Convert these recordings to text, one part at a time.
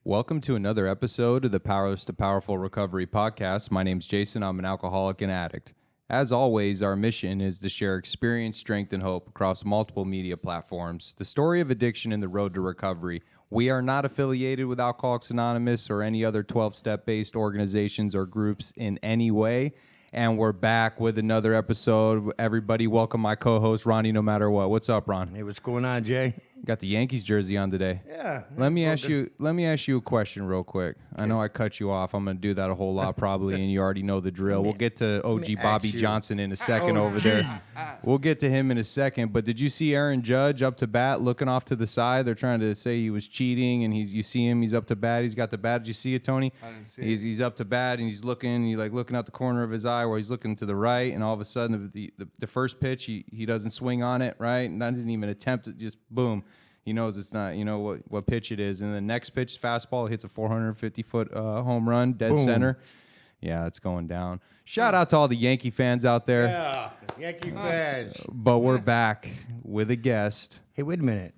Welcome to another episode of the Powerless to Powerful Recovery podcast. My name's Jason. I'm an alcoholic and addict. As always, our mission is to share experience, strength, and hope across multiple media platforms. The story of addiction and the road to recovery. We are not affiliated with Alcoholics Anonymous or any other 12-step-based organizations or groups in any way. And we're back with another episode. Everybody, welcome my co-host, Ronnie, no matter what. What's up, Ron? Hey, what's going on, Jay? Got the Yankees jersey on today. Yeah. Let me ask you a question real quick. I know I cut you off. I'm going to do that a whole lot probably, and you already know the drill. We'll get to OG Bobby Johnson in a second over there. We'll get to him in a second. But did you see Aaron Judge up to bat, looking off to the side? They're trying to say he was cheating, and you see him. He's up to bat. He's got the bat. Did you see it, Tony? I didn't see it. He's up to bat, and he's looking. Looking out the corner of his eye, where he's looking to the right, and all of a sudden, the first pitch, he doesn't swing on it, right? And doesn't even attempt it. Just boom. He knows it's not, what pitch it is. And the next pitch, fastball, hits a 450-foot home run, dead center. Yeah, it's going down. Shout out to all the Yankee fans out there. Yeah, Yankee fans. But we're back with a guest. Hey, wait a minute.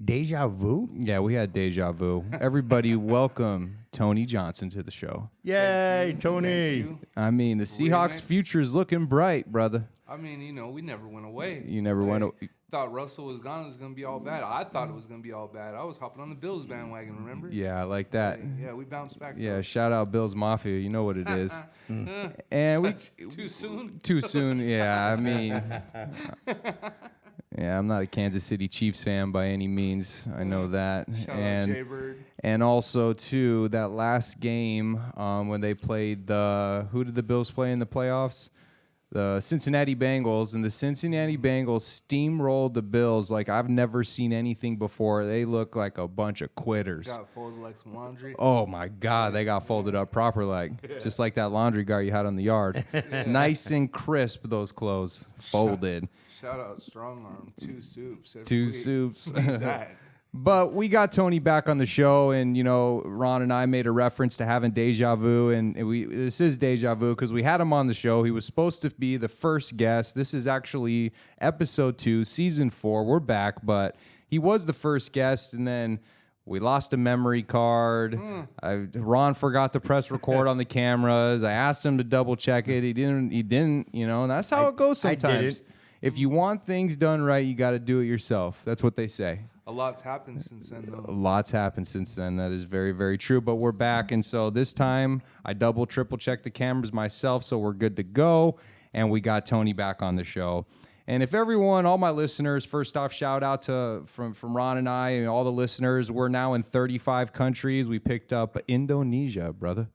Deja vu? Yeah, we had deja vu. Everybody, welcome Toni Johnson to the show. Yay, Tony. I mean, the Seahawks' future's looking bright, brother. I mean, we never went away. You never went away. Thought Russell was gone, it was going to be all bad. I thought it was going to be all bad. I was hopping on the Bills bandwagon, remember? Yeah, I like that. Yeah, we bounced back. Yeah, shout out Bills Mafia. You know what it is. And we Too soon? Too soon. Yeah, I mean, yeah, I'm not a Kansas City Chiefs fan by any means. I know that. Shout out Jaybird. And also, too, that last game when they played who did the Bills play in the playoffs? The Cincinnati Bengals, and the Cincinnati Bengals steamrolled the Bills like I've never seen anything before. They look like a bunch of quitters. Got folded like some laundry. Oh, my God. They got folded up proper, just like that laundry guy you had on the yard. Nice and crisp, those clothes. Folded. Shout out Strong Arm. 2 soups. Two soups. We need that. But we got Toni back on the show, and, Ron and I made a reference to having deja vu, and this is deja vu because we had him on the show. He was supposed to be the first guest. This is actually episode 2, season 4. We're back, but he was the first guest, and then we lost a memory card. Ron forgot to press record on the cameras. I asked him to double check it. He didn't, and that's how it goes sometimes. If you want things done right, you got to do it yourself. That's what they say. A lot's happened since then, though. Lots happened since then. That is very, very true. But we're back, and so this time I double, triple checked the cameras myself, so we're good to go. And we got Toni back on the show. And if everyone, all my listeners, first off, shout out from Ron and I and all the listeners. We're now in 35 countries. We picked up Indonesia, brother.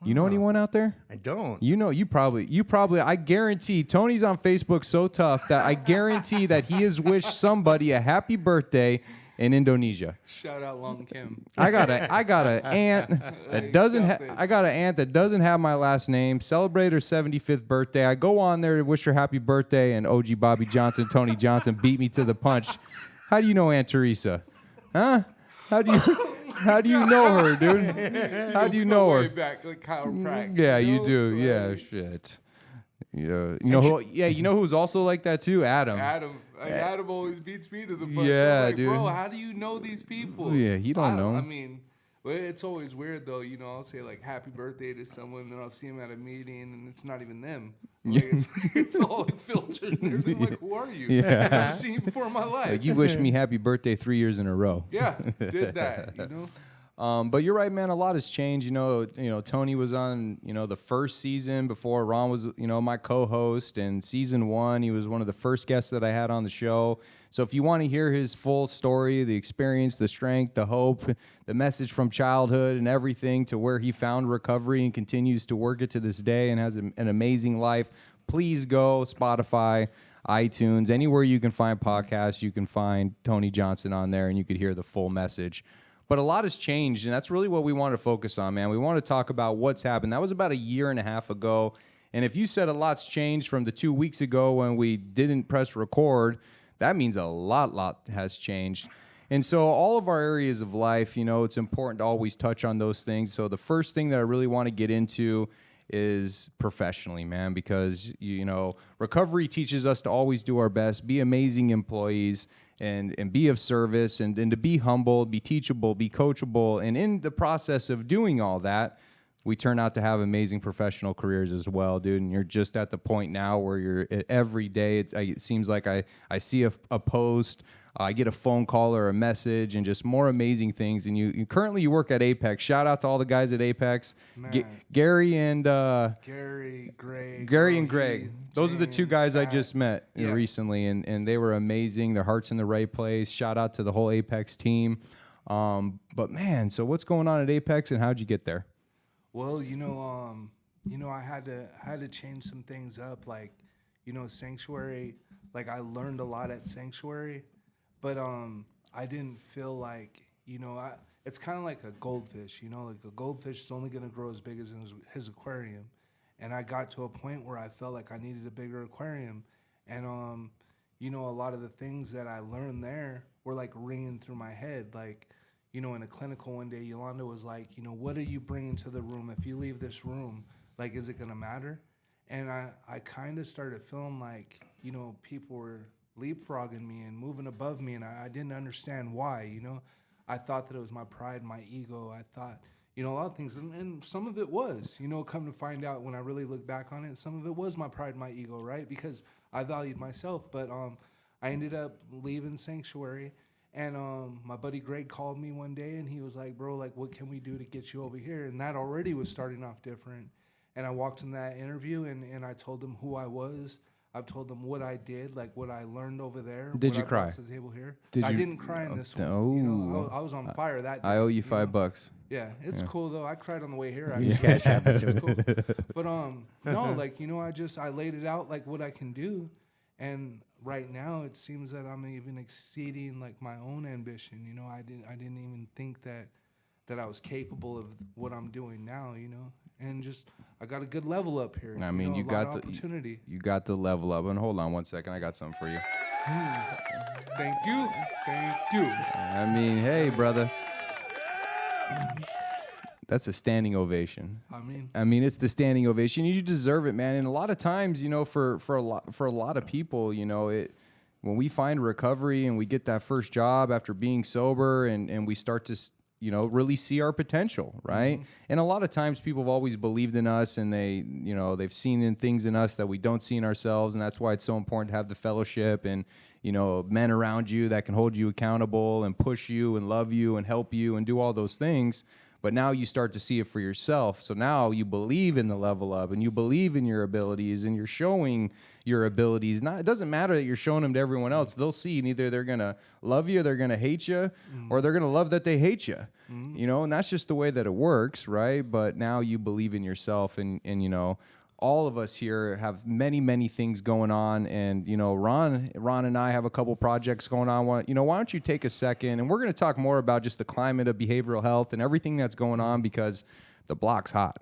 You know anyone out there? I don't. You probably, I guarantee, Tony's on Facebook so tough that I guarantee that he has wished somebody a happy birthday in Indonesia. Shout out Long Kim. I got an aunt that doesn't have my last name. Celebrate her 75th birthday. I go on there to wish her happy birthday, and OG Bobby Johnson, Toni Johnson beat me to the punch. How do you know Aunt Teresa? Huh? How do you know her, dude? How do you know her? Way back, like Kyle Pratt. Yeah, you do. Yeah, shit. Yeah, you know who's also like that too? Adam. Adam always beats me to the punch. Yeah, I'm like, dude. Bro, how do you know these people? Yeah, he don't know. I mean, it's always weird though. I'll say like happy birthday to someone, and then I'll see him at a meeting, and it's not even them. Like, it's all like filtered and everything. I'm like, who are you? Yeah. I've never seen you before in my life. Like you wished me happy birthday 3 years in a row. Yeah, did that. But you're right, man. A lot has changed. Toni was on, the first season before Ron was, my co-host. And season 1, he was one of the first guests that I had on the show. So if you want to hear his full story, the experience, the strength, the hope, the message from childhood and everything to where he found recovery and continues to work it to this day and has an amazing life, please go Spotify, iTunes, anywhere you can find podcasts, you can find Toni Johnson on there and you could hear the full message. But a lot has changed, and that's really what we want to focus on, man. We want to talk about what's happened. That was about a year and a half ago. And if you said a lot's changed from the 2 weeks ago when we didn't press record, that means a lot has changed. And so all of our areas of life, it's important to always touch on those things. So the first thing that I really want to get into is professionally, man, because, you know, recovery teaches us to always do our best, be amazing employees, and be of service, and to be humble, be teachable, be coachable. And in the process of doing all that, we turn out to have amazing professional careers as well, dude. And you're just at the point now where you're every day. It seems like I see a post, I get a phone call or a message, and just more amazing things. And you currently you work at Apex. Shout out to all the guys at Apex, Gary and Greg. Those are the two guys I just met recently, and they were amazing. Their heart's in the right place. Shout out to the whole Apex team. But man, so what's going on at Apex, and how'd you get there? Well, I had to change some things up. Like, Sanctuary. Like, I learned a lot at Sanctuary, but I didn't feel like, it's kind of like a goldfish. Like a goldfish is only gonna grow as big as his aquarium, and I got to a point where I felt like I needed a bigger aquarium, and a lot of the things that I learned there were like ringing through my head, like. In a clinical one day, Yolanda was like, what are you bringing to the room? If you leave this room, like, is it going to matter? And I kind of started feeling like, people were leapfrogging me and moving above me, and I didn't understand why, I thought that it was my pride, my ego. I thought, a lot of things, and some of it was, come to find out when I really look back on it, some of it was my pride, my ego, right? Because I valued myself, but I ended up leaving Sanctuary. And my buddy Greg called me one day, and he was like, bro, like, what can we do to get you over here? And that already was starting off different. And I walked in that interview, and I told them who I was. I've told them what I did, like what I learned over there. Did you cry? To the table here. I didn't cry in this one. I was on fire that day. I owe you $5. Yeah, it's cool, though. I cried on the way here. It's cool. But, no, like, I laid it out, like, what I can do. And right now, it seems that I'm even exceeding like my own ambition. I didn't even think that I was capable of what I'm doing now. And just I got a good level up here. I mean, you got the opportunity. You got the level up. And hold on one second, I got something for you. Thank you. I mean, hey, brother. That's a standing ovation. I mean, it's the standing ovation. You deserve it, man. And a lot of times, for a lot of people, when we find recovery and we get that first job after being sober, and we start to, really see our potential, right? Mm-hmm. And a lot of times, people have always believed in us, and they've seen things in us that we don't see in ourselves, and that's why it's so important to have the fellowship and men around you that can hold you accountable and push you and love you and help you and do all those things. But now you start to see it for yourself. So now you believe in the level up, and you believe in your abilities, and you're showing your abilities. It doesn't matter that you're showing them to everyone else. They'll see, and either they're going to love you, they're going to hate you, or they're going to love that they hate you. And that's just the way that it works, right? But now you believe in yourself, and all of us here have many, many things going on, and Ron and I have a couple projects going on. Why don't you take a second, and we're going to talk more about just the climate of behavioral health and everything that's going on, because the block's hot.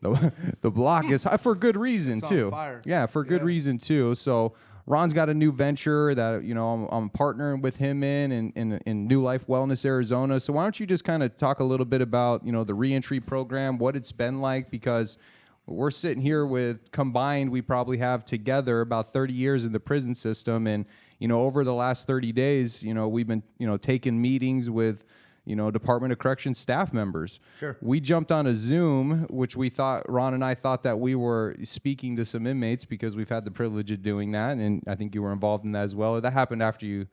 The block is hot for good reason it's too. On fire. Yeah, for good reason too. So Ron's got a new venture that I'm partnering with him in New Life Wellness, Arizona. So why don't you just kind of talk a little bit about the reentry program, what it's been like, because we're sitting here with combined, we probably have together about 30 years in the prison system. And, over the last 30 days, we've been, taking meetings with, Department of Corrections staff members. Sure. We jumped on a Zoom, which Ron and I thought that we were speaking to some inmates, because we've had the privilege of doing that. And I think you were involved in that as well. That happened after you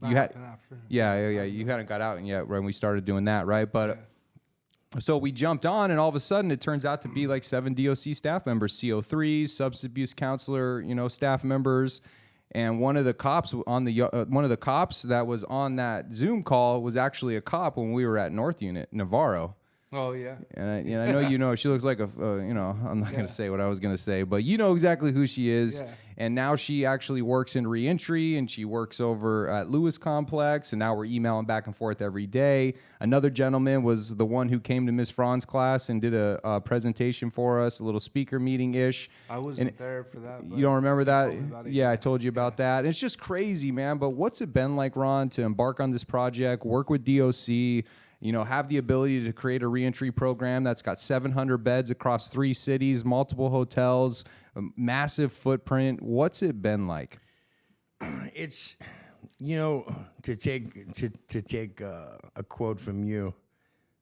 had. Yeah. You hadn't got out yet when we started doing that, right? But. Yeah. So we jumped on, and all of a sudden it turns out to be like 7 DOC staff members, CO3s, substance abuse counselor, staff members, and one of the cops that was on that Zoom call was actually a cop when we were at North Unit, Navarro. Oh yeah. And I know she looks like I'm not going to say what I was going to say, but you know exactly who she is. Yeah. And now she actually works in reentry, and she works over at Lewis Complex, and now we're emailing back and forth every day. Another gentleman was the one who came to Miss Fran's class and did a presentation for us, a little speaker meeting-ish. I wasn't there for that. You don't remember that? Yeah, I told you about that. And it's just crazy, man. But what's it been like, Ron, to embark on this project, work with DOC, have the ability to create a reentry program that's got 700 beds across 3 cities, multiple hotels, a massive footprint. What's it been like? It's, to take a quote from you,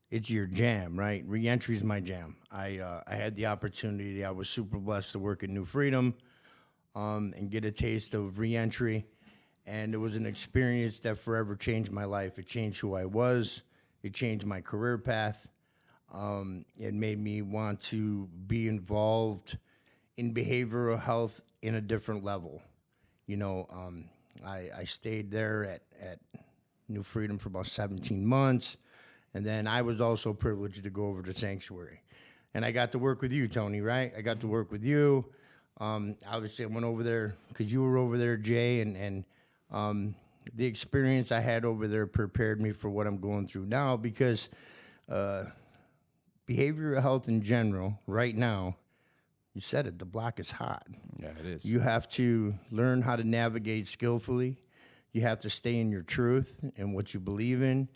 it's your jam, right? Reentry is my jam. I had the opportunity. I was super blessed to work at New Freedom and get a taste of reentry. And it was an experience that forever changed my life. It changed who I was. It changed my career path. It made me want to be involved in behavioral health in a different level. I stayed there at New Freedom for about 17 months. And then I was also privileged to go over to Sanctuary. And I got to work with you, Tony, right? I got to work with you. Obviously, I went over there because you were over there, Jay, and the experience I had over there prepared me for what I'm going through now because behavioral health in general, right now, you said it, the block is hot. Yeah, it is. You have to learn how to navigate skillfully. You have to stay in your truth and what you believe in.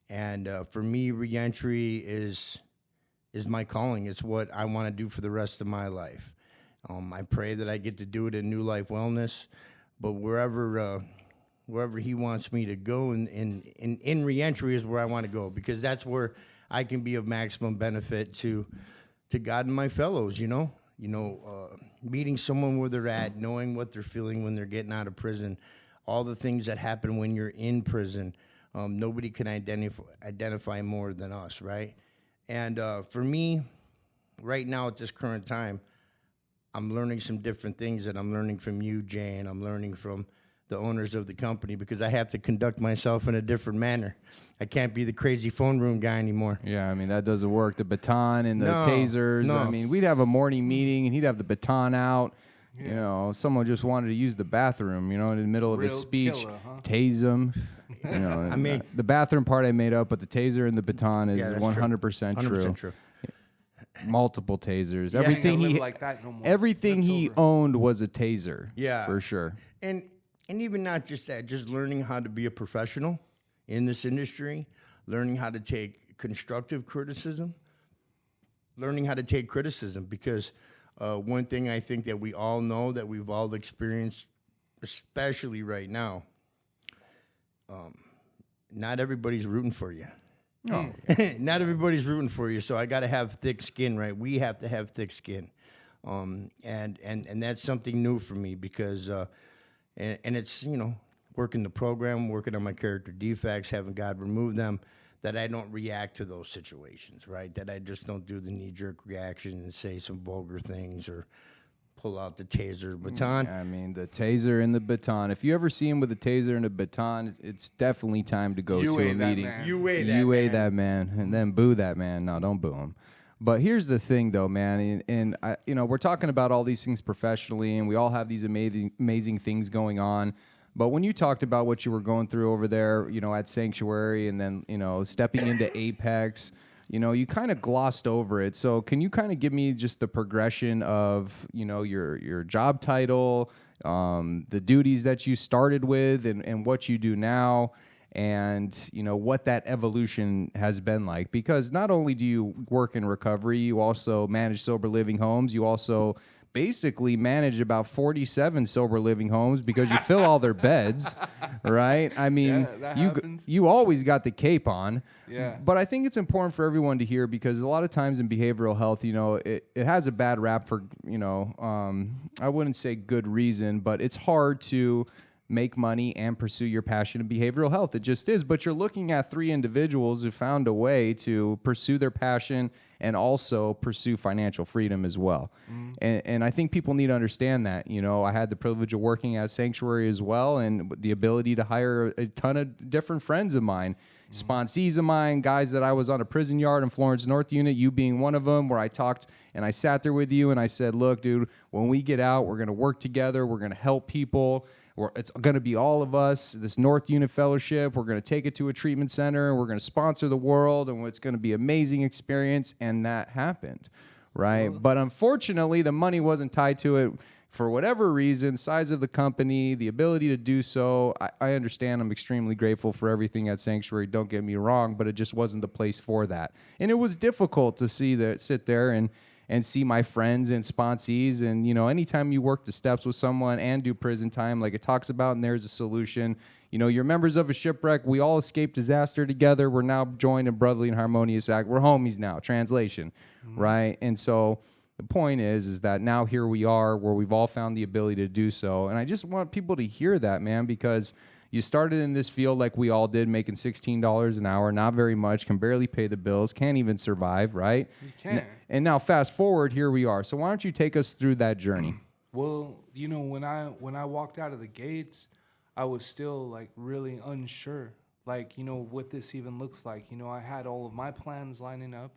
And for me, reentry is my calling. It's what I want to do for the rest of my life. I pray that I get to do it at New Life Wellness, but wherever he wants me to go in reentry is where I want to go because that's where I can be of maximum benefit to God and my fellows. Meeting someone where they're at, knowing what they're feeling when they're getting out of prison, all the things that happen when you're in prison. Nobody can identify more than us, right? And for me, right now at this current time, I'm learning some different things that I'm learning from you, Jay, and I'm learning from the owners of the company because I have to conduct myself in a different manner. I can't be the crazy phone room guy anymore. Yeah, I mean, that doesn't work. The baton and the tasers. No. I mean, we'd have a morning meeting, and he'd have the baton out. Yeah. Someone just wanted to use the bathroom, in the middle of his speech. Killer, huh? Tase him. I mean, the bathroom part I made up, but the taser and the baton is that's 100% true. 100% true. Multiple tasers. Yeah. Everything Can't he live like that no more. everything That's he over. owned was a taser. Yeah. For sure. And even not just that, just learning how to be a professional in this industry, learning how to take constructive criticism, learning how to take criticism because one thing I think that we all know that we've all experienced, especially right now, not everybody's rooting for you. Oh. Not everybody's rooting for you, so I got to have thick skin, right? We have to have thick skin, and that's something new for me because, and it's working the program, working on my character defects, having God remove them, that I don't react to those situations, right? That I just don't do the knee-jerk reaction and say some vulgar things or pull out the taser baton. I mean, the taser and the baton. If you ever see him with a taser and a baton, it's definitely time to go You to weigh a that meeting. man. You weigh that man, and then boo that man. No, don't boo him. But here's the thing, though, man, and I, we're talking about all these things professionally, and we all have these amazing things going on. But when you talked about what you were going through over there, at Sanctuary, and then stepping into Apex, you kind of glossed over it. So can you kind of give me just the progression of your job title, the duties that you started with, and what you do now? And what that evolution has been like, because not only do you work in recovery, you also manage sober living homes. You also basically manage about 47 sober living homes because you fill all their beds, right? I mean, Yeah, that happens. you always got the cape on. Yeah. But I think it's important for everyone to hear because a lot of times in behavioral health, it has a bad rap for, I wouldn't say good reason, but it's hard to make money and pursue your passion in behavioral health. It just is. But you're looking at 3 individuals who found a way to pursue their passion and also pursue financial freedom as well. And I think people need to understand that. I had the privilege of working at Sanctuary as well, and the ability to hire a ton of different friends of mine, sponsees of mine, guys that I was on a prison yard in Florence North Unit, you being one of them, where I talked and I sat there with you and I said, look, dude, when we get out, we're going to work together. We're going to help people. It's going to be all of us, this North Unit Fellowship. We're going to take it to a treatment center, and we're going to sponsor the world, and it's going to be an amazing experience, and that happened, right? But unfortunately, the money wasn't tied to it for whatever reason, size of the company, the ability to do so, I understand. I'm extremely grateful for everything at Sanctuary. Don't get me wrong, but it just wasn't the place for that. And it was difficult to sit there and see my friends and sponsees. And, you know, anytime you work the steps with someone and do prison time, like it talks about, and there's a solution. You know, you're members of a shipwreck. We all escaped disaster together. We're now joined in brotherly and harmonious act. We're homies now, translation, right? And so the point is that now here we are where we've all found the ability to do so. And I just want people to hear that, man, because you started in this field like we all did, making $16 an hour, not very much, can barely pay the bills, can't even survive, right? You can't. And now fast forward, here we are. So why don't you take us through that journey? Well, you know, when I walked out of the gates, I was still like really unsure, like, you know, what this even looks like. You know, I had all of my plans lining up,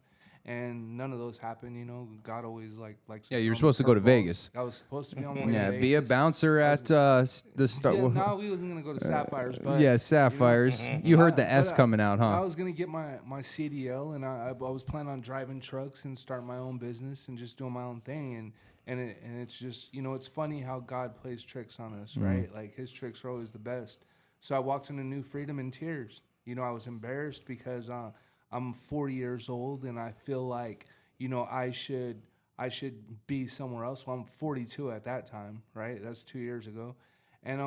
and none of those happened. You know, God always likes. Yeah, you were supposed to go to Vegas. I was supposed to be on my way to Vegas. Be a bouncer at the start. Yeah, no, we wasn't gonna go to Sapphires, but yeah, Sapphires. You heard the S but coming out, huh? I was gonna get my CDL, and I was planning on driving trucks and starting my own business and just doing my own thing. And it's just, you know, it's funny how God plays tricks on us, right? Like his tricks are always the best. So I walked into New Freedom in tears. You know, I was embarrassed because I'm 40 years old and I feel like, you know, I should be somewhere else. Well, I'm 42 at that time, right? That's 2 years ago. And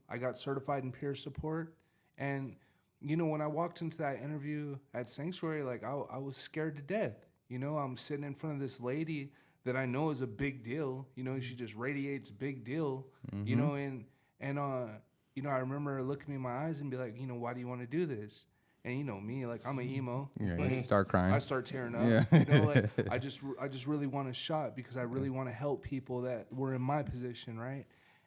I got certified in peer support. And, you know, when I walked into that interview at Sanctuary, like I was scared to death. You know, I'm sitting in front of this lady that I know is a big deal. You know, she just radiates big deal. You know, and you know, I remember her looking me in my eyes and be like, you know, why do you want to do this? And you know me, like I'm an emo. Yeah, you start crying. I start tearing up. Yeah. You know, like I just really want a shot because I really want to help people that were in my position, right?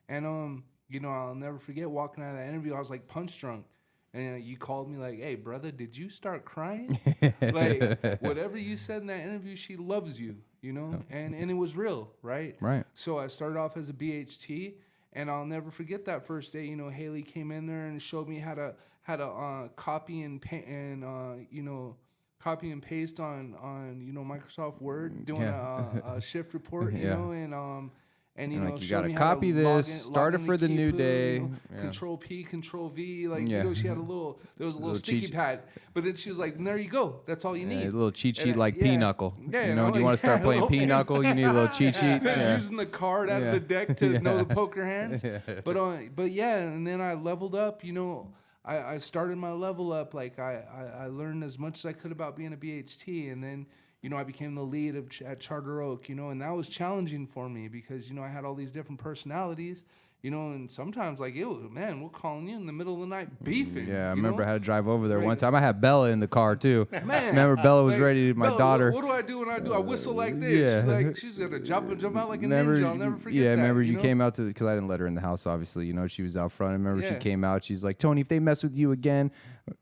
And you know, I'll never forget walking out of that interview. I was like punch drunk. And you called me like, hey, brother, did you start crying? Like, whatever you said in that interview, she loves you, you know? And it was real, right? Right. So I started off as a BHT, and I'll never forget that first day. You know, Haley came in there and showed me how to copy and copy and paste on you know, Microsoft Word, doing a shift report, you know, and you know, like you showed gotta me copy how to this, start it for the new keypad, day. you know, Yeah. Control P, Control V, like you know, she had there was a little sticky cheat- pad, but then she was like, there you go, that's all you need. A little cheat sheet And, like yeah. Pinochle. Yeah, you know, do you want to start yeah, playing a little Pinochle? You need a little cheat sheet. Yeah. Using the card out of the deck to know the poker hands. But yeah, and then I leveled up. You know, I started my level up. Like I learned as much as I could about being a BHT, and then you know I became the lead at Charter Oak. You know, and that was challenging for me because you know I had all these different personalities. You know, and sometimes like it was, man, we're calling you in the middle of the night beefing. Yeah, I you remember know? I had to drive over there Right. one time. I had Bella in the car too. Man, Remember Bella was like, ready. My Bella, daughter. What do I do when I do? I whistle like this. Yeah. Like she's gonna jump out like a ninja. I'll never forget yeah, that. remember you know? came out to because I didn't let her in the house. Obviously, you know she was out front. I remember she Yeah. came out. She's like, Tony, if they mess with you again,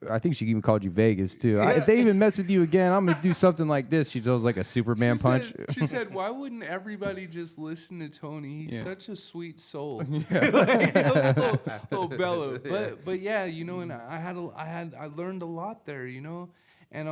I think she even called you Vegas too. Yeah. If they even mess with you again, I'm gonna do something like this. She does like a Superman punch. She said, "Why wouldn't everybody just listen to Tony? He's such a sweet soul." Little Bella. But yeah, you know, and I learned a lot there, you know, and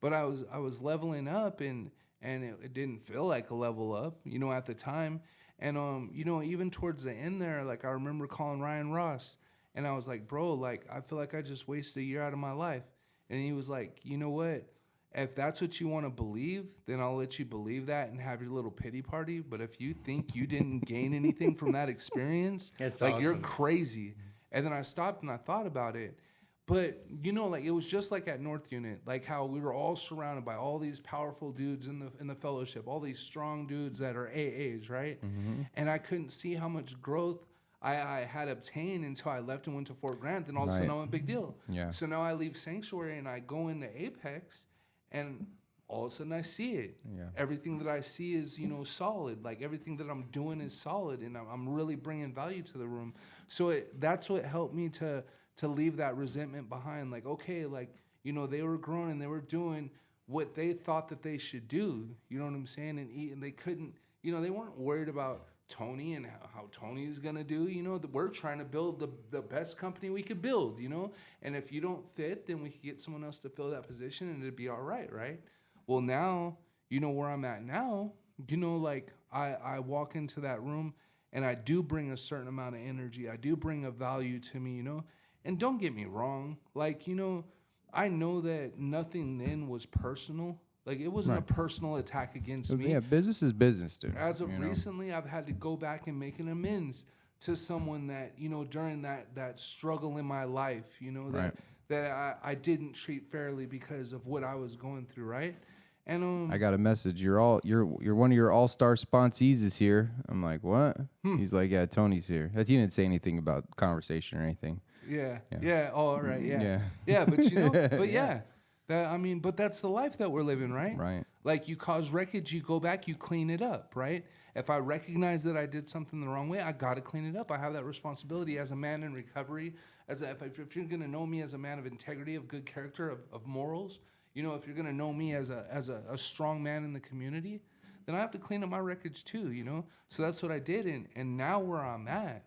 but I was leveling up and it didn't feel like a level up, you know, at the time, and you know, even towards the end there, like I remember calling Ryan Ross, and I was like, bro, like I feel like I just wasted a year out of my life, and he was like, you know what? If that's what you want to believe, then I'll let you believe that and have your little pity party. But if you think you didn't gain anything from that experience, That's like you're awesome. crazy. And then I stopped and I thought about it. But, you know, like it was just like at North Unit, like how we were all surrounded by all these powerful dudes in the fellowship, all these strong dudes that are AAs, right? Mm-hmm. And I couldn't see how much growth I had obtained until I left and went to Fort Grant. Then all of a sudden I'm a big deal. Yeah. So now I leave Sanctuary and I go into Apex. And all of a sudden I see it. Yeah. Everything that I see is, you know, solid. Like everything that I'm doing is solid, and I'm really bringing value to the room. So that's what helped me to leave that resentment behind. Like, okay, like, you know, they were growing and they were doing what they thought that they should do. You know what I'm saying? And they couldn't, you know, they weren't worried about Tony and how Tony is going to do. You know, we're trying to build the best company we could build, you know? And if you don't fit, then we could get someone else to fill that position and it'd be all right, right? Well, now, you know, where I'm at now, you know, like I walk into that room and I do bring a certain amount of energy. I do bring a value to me, you know. And don't get me wrong, like, you know, I know that nothing then was personal. Like, it wasn't a personal attack against me. Yeah, business is business, dude. As of recently, I've had to go back and make an amends to someone that, you know, during that struggle in my life, you know, that I didn't treat fairly because of what I was going through, right? And I got a message. You're one of your all-star sponsees is here. I'm like, what? He's like, yeah, Tony's here. He didn't say anything about conversation or anything. Yeah. Oh, all right. Yeah. Yeah, but you know, but yeah. But that's the life that we're living, right? Right. Like, you cause wreckage, you go back, you clean it up, right? If I recognize that I did something the wrong way, I got to clean it up. I have that responsibility as a man in recovery. If you're going to know me as a man of integrity, of good character, of morals, you know, if you're going to know me as a strong man in the community, then I have to clean up my wreckage too, you know? So that's what I did. And now where I'm at,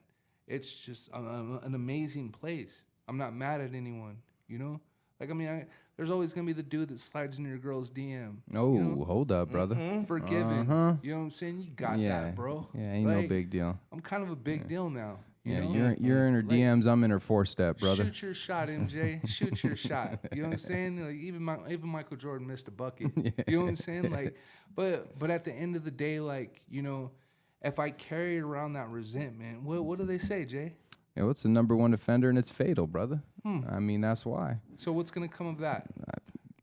it's just an amazing place. I'm not mad at anyone, you know? Like, I mean, there's always going to be the dude that slides in your girl's DM. Oh, you know? Hold up, brother. Forgiven. You know what I'm saying? You got that, bro. Yeah, ain't no big deal. I'm kind of a big deal now. You know? You're in her DMs. I'm in her 4-step, brother. Shoot your shot, MJ. Shoot your shot. You know what I'm saying? Like, even Michael Jordan missed a bucket. You know what I'm saying? Like, but at the end of the day, like, you know, if I carry around that resentment, what do they say, Jay? Yeah, what's the number one offender, and it's fatal, brother. I mean, that's why. So what's gonna come of that?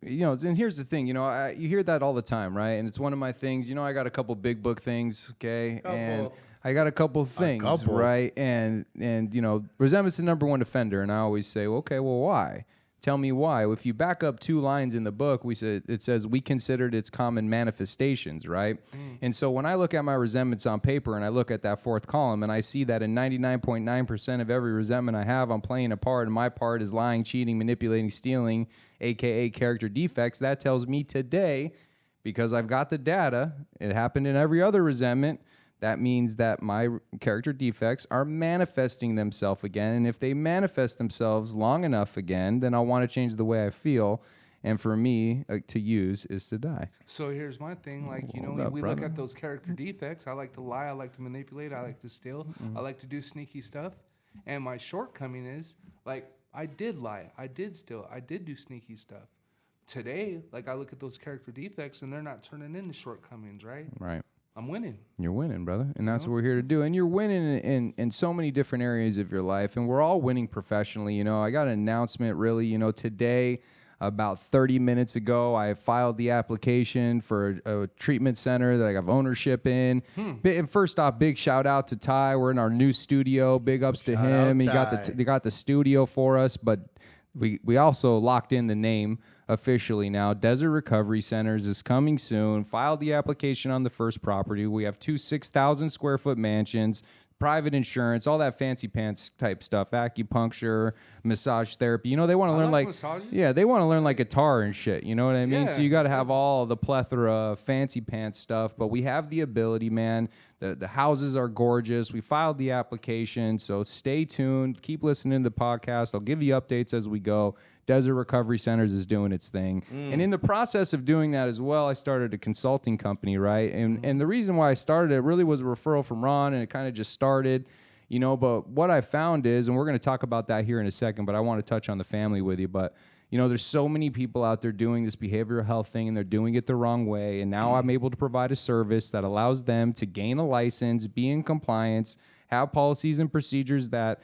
You know, and here's the thing. You know, you hear that all the time, right? And it's one of my things. You know, I got a couple big book things, okay, and I got a couple things, right? And you know, resentment's the number one offender, and I always say, well, okay, well, why? Tell me why. If you back up 2 lines in the book, it says we considered its common manifestations, right? And so when I look at my resentments on paper and I look at that 4th column and I see that in 99.9% of every resentment I have, I'm playing a part, and my part is lying, cheating, manipulating, stealing, aka character defects, that tells me today, because I've got the data, it happened in every other resentment. That means that my character defects are manifesting themselves again. And if they manifest themselves long enough again, then I'll want to change the way I feel. And for me, to use is to die. So here's my thing. Like, you know, we look at those character defects. I like to lie. I like to manipulate. I like to steal. I like to do sneaky stuff. And my shortcoming is, like, I did lie. I did steal. I did do sneaky stuff. Today, like, I look at those character defects and they're not turning into shortcomings, right? Right. I'm winning. You're winning, brother. And that's what we're here to do. And you're winning in so many different areas of your life. And we're all winning professionally. You know, I got an announcement really, you know, today, about 30 minutes ago, I filed the application for a treatment center that I have ownership in. And first off, big shout out to Ty. We're in our new studio. Big ups to him. He got the studio for us, but we also locked in the name officially now. Desert Recovery Centers is coming soon. Filed the application on the first property. We have 2 6,000 square foot mansions, private insurance, all that fancy pants type stuff, acupuncture, massage therapy. You know, they want to learn they want to learn like guitar and shit. You know what I mean? So you got to have all the plethora of fancy pants stuff, but we have the ability, man. The houses are gorgeous. We filed the application, so stay tuned. Keep listening to the podcast. I'll give you updates as we go. Desert Recovery Centers is doing its thing. And in the process of doing that as well, I started a consulting company, right? And the reason why I started it really was a referral from Ron, and it kind of just started, you know, but what I found is, and we're going to talk about that here in a second, but I want to touch on the family with you, but you know, there's so many people out there doing this behavioral health thing, and they're doing it the wrong way. And now I'm able to provide a service that allows them to gain a license, be in compliance, have policies and procedures that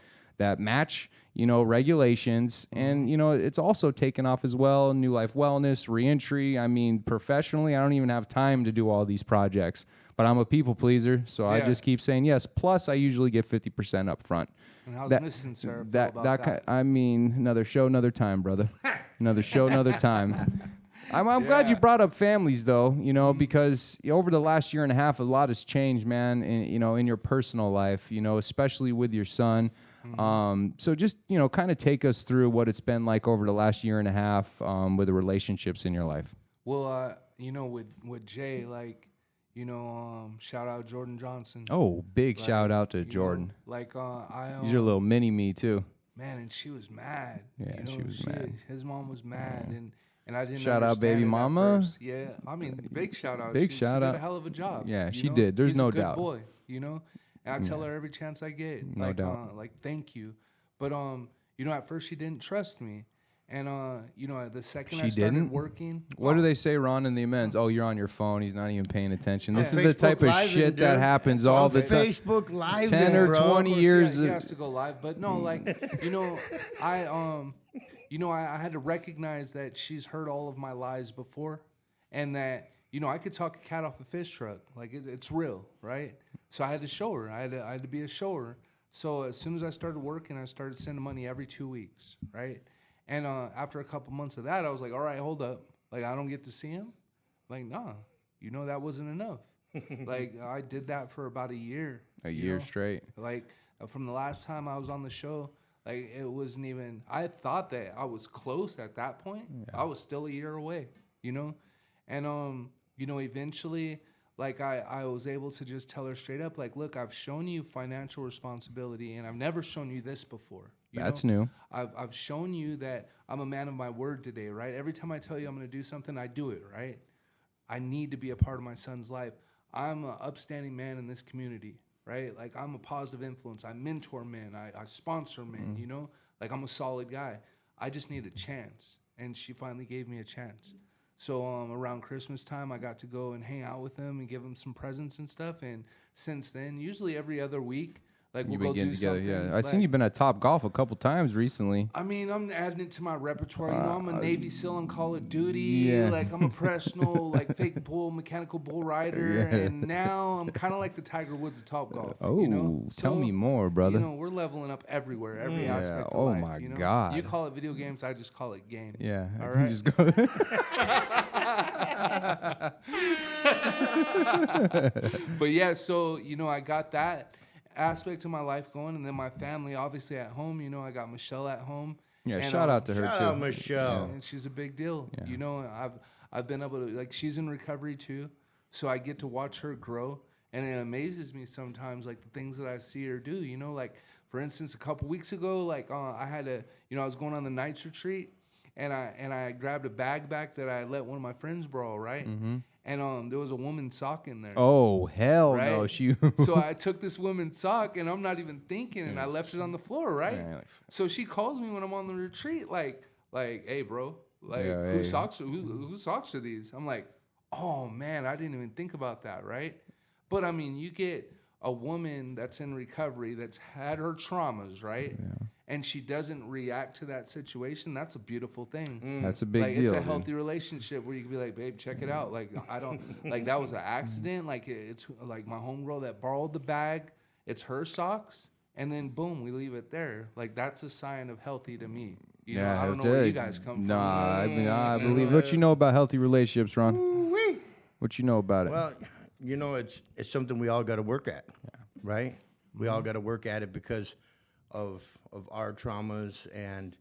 match, you know, regulations. And, you know, it's also taken off as well. New Life Wellness, reentry. I mean, professionally, I don't even have time to do all these projects, but I'm a people pleaser. So I just keep saying yes. Plus, I usually get 50% up front. And how's Missing Sarah feel about that? I mean, another show, another time, brother. Another show, another time. I'm glad you brought up families, though, you know, because over the last year and a half, a lot has changed, man, you know, in your personal life, you know, especially with your son. So just, you know, kind of take us through what it's been like over the last year and a half with the relationships in your life. Well, you know, with Jay, like, you know, shout out Jordan Johnson. Oh, big shout out to Jordan. Know, like, he's your little mini me, too. Man, and she was mad. Yeah, you know, she was mad. His mom was mad, and I didn't shout out baby it mama. First. Yeah, I mean, big shout out. Big she shout out. did a hell of a job. Yeah, she know? did. There's He's no a good doubt. Boy, you know, and I tell her every chance I get. No doubt. Like thank you. But you know, at first she didn't trust me. And you know, the second She I started didn't? working, What do they say, Ron, in the amends? Oh, you're on your phone. He's not even paying attention. This is the Facebook type of Live, shit that dude. happens It's all on the time. Facebook Live, 10 or bro. 20 course, years. he has to go live. But no, like you know, I had to recognize that she's heard all of my lies before, and that you know I could talk a cat off a fish truck. Like it's real, right? So I had to show her. I had to be a shower. So as soon as I started working, I started sending money every 2 weeks, right? And after a couple months of that, I was like, all right, hold up. Like, I don't get to see him? Like, nah, you know, that wasn't enough. Like, I did that for about a year. A year straight. Like, from the last time I was on the show, like, it wasn't even, I thought that I was close at that point. Yeah. I was still a year away, you know? And, you know, eventually, like, I was able to just tell her straight up, like, look, I've shown you financial responsibility, and I've never shown you this before. That's new. I've shown you that I'm a man of my word today, right? Every time I tell you I'm going to do something, I do it, right? I need to be a part of my son's life. I'm an upstanding man in this community, right? Like, I'm a positive influence. I mentor men. I sponsor men, you know? Like, I'm a solid guy. I just need a chance. And she finally gave me a chance. So around Christmas time, I got to go and hang out with him and give him some presents and stuff. And since then, usually every other week, like we'll go do together, something. yeah. I've seen you've been at Top Golf a couple times recently. I mean, I'm adding it to my repertoire. You know, I'm a Navy SEAL on Call of Duty. Yeah. Like, I'm a professional, like, fake bull, mechanical bull rider. Yeah. And now I'm kind of like the Tiger Woods of Top Golf. Oh, you know? tell me more, brother. You know, we're leveling up everywhere, every aspect of Oh, life. my you know? God. You call it video games, I just call it game. Yeah. All I right. Just go. But yeah, so, you know, I got that aspect of my life going, and then my family obviously at home. You know, I got Michelle at home. Yeah, and, shout out to her Shout too. out Michelle. and she's a big deal. Yeah. You know, I've been able to, like, she's in recovery too, so I get to watch her grow, and it amazes me sometimes, like, the things that I see her do. You know, like, for instance, a couple weeks ago, like, I had a, you know, I was going on the nights retreat, and I grabbed a bag back that I let one of my friends borrow, right? Mm-hmm. And there was a woman's sock in there. Oh, hell Right? no. She. So I took this woman's sock, and I'm not even thinking, and I left it on the floor, right? Yeah, like- So she calls me when I'm on the retreat, like, hey, bro, like, Yeah, whose hey. socks are these? I'm like, oh man, I didn't even think about that, right? But I mean, you get a woman that's in recovery that's had her traumas, right? Yeah. And she doesn't react to that situation. That's a beautiful thing. That's a big Like, deal. it's a dude. healthy relationship where you can be like, babe, check it out. Like, I don't, like, that was an accident. Like, it's like my homegirl that borrowed the bag. It's her socks. And then, boom, we leave it there. Like, that's a sign of healthy to me. You know, I don't know where you guys come from. Nah, I believe. What you know about healthy relationships, Ron? Ooh-wee. What you know about it? Well, you know, it's something we all got to work at, right? We all got to work at it because of our traumas and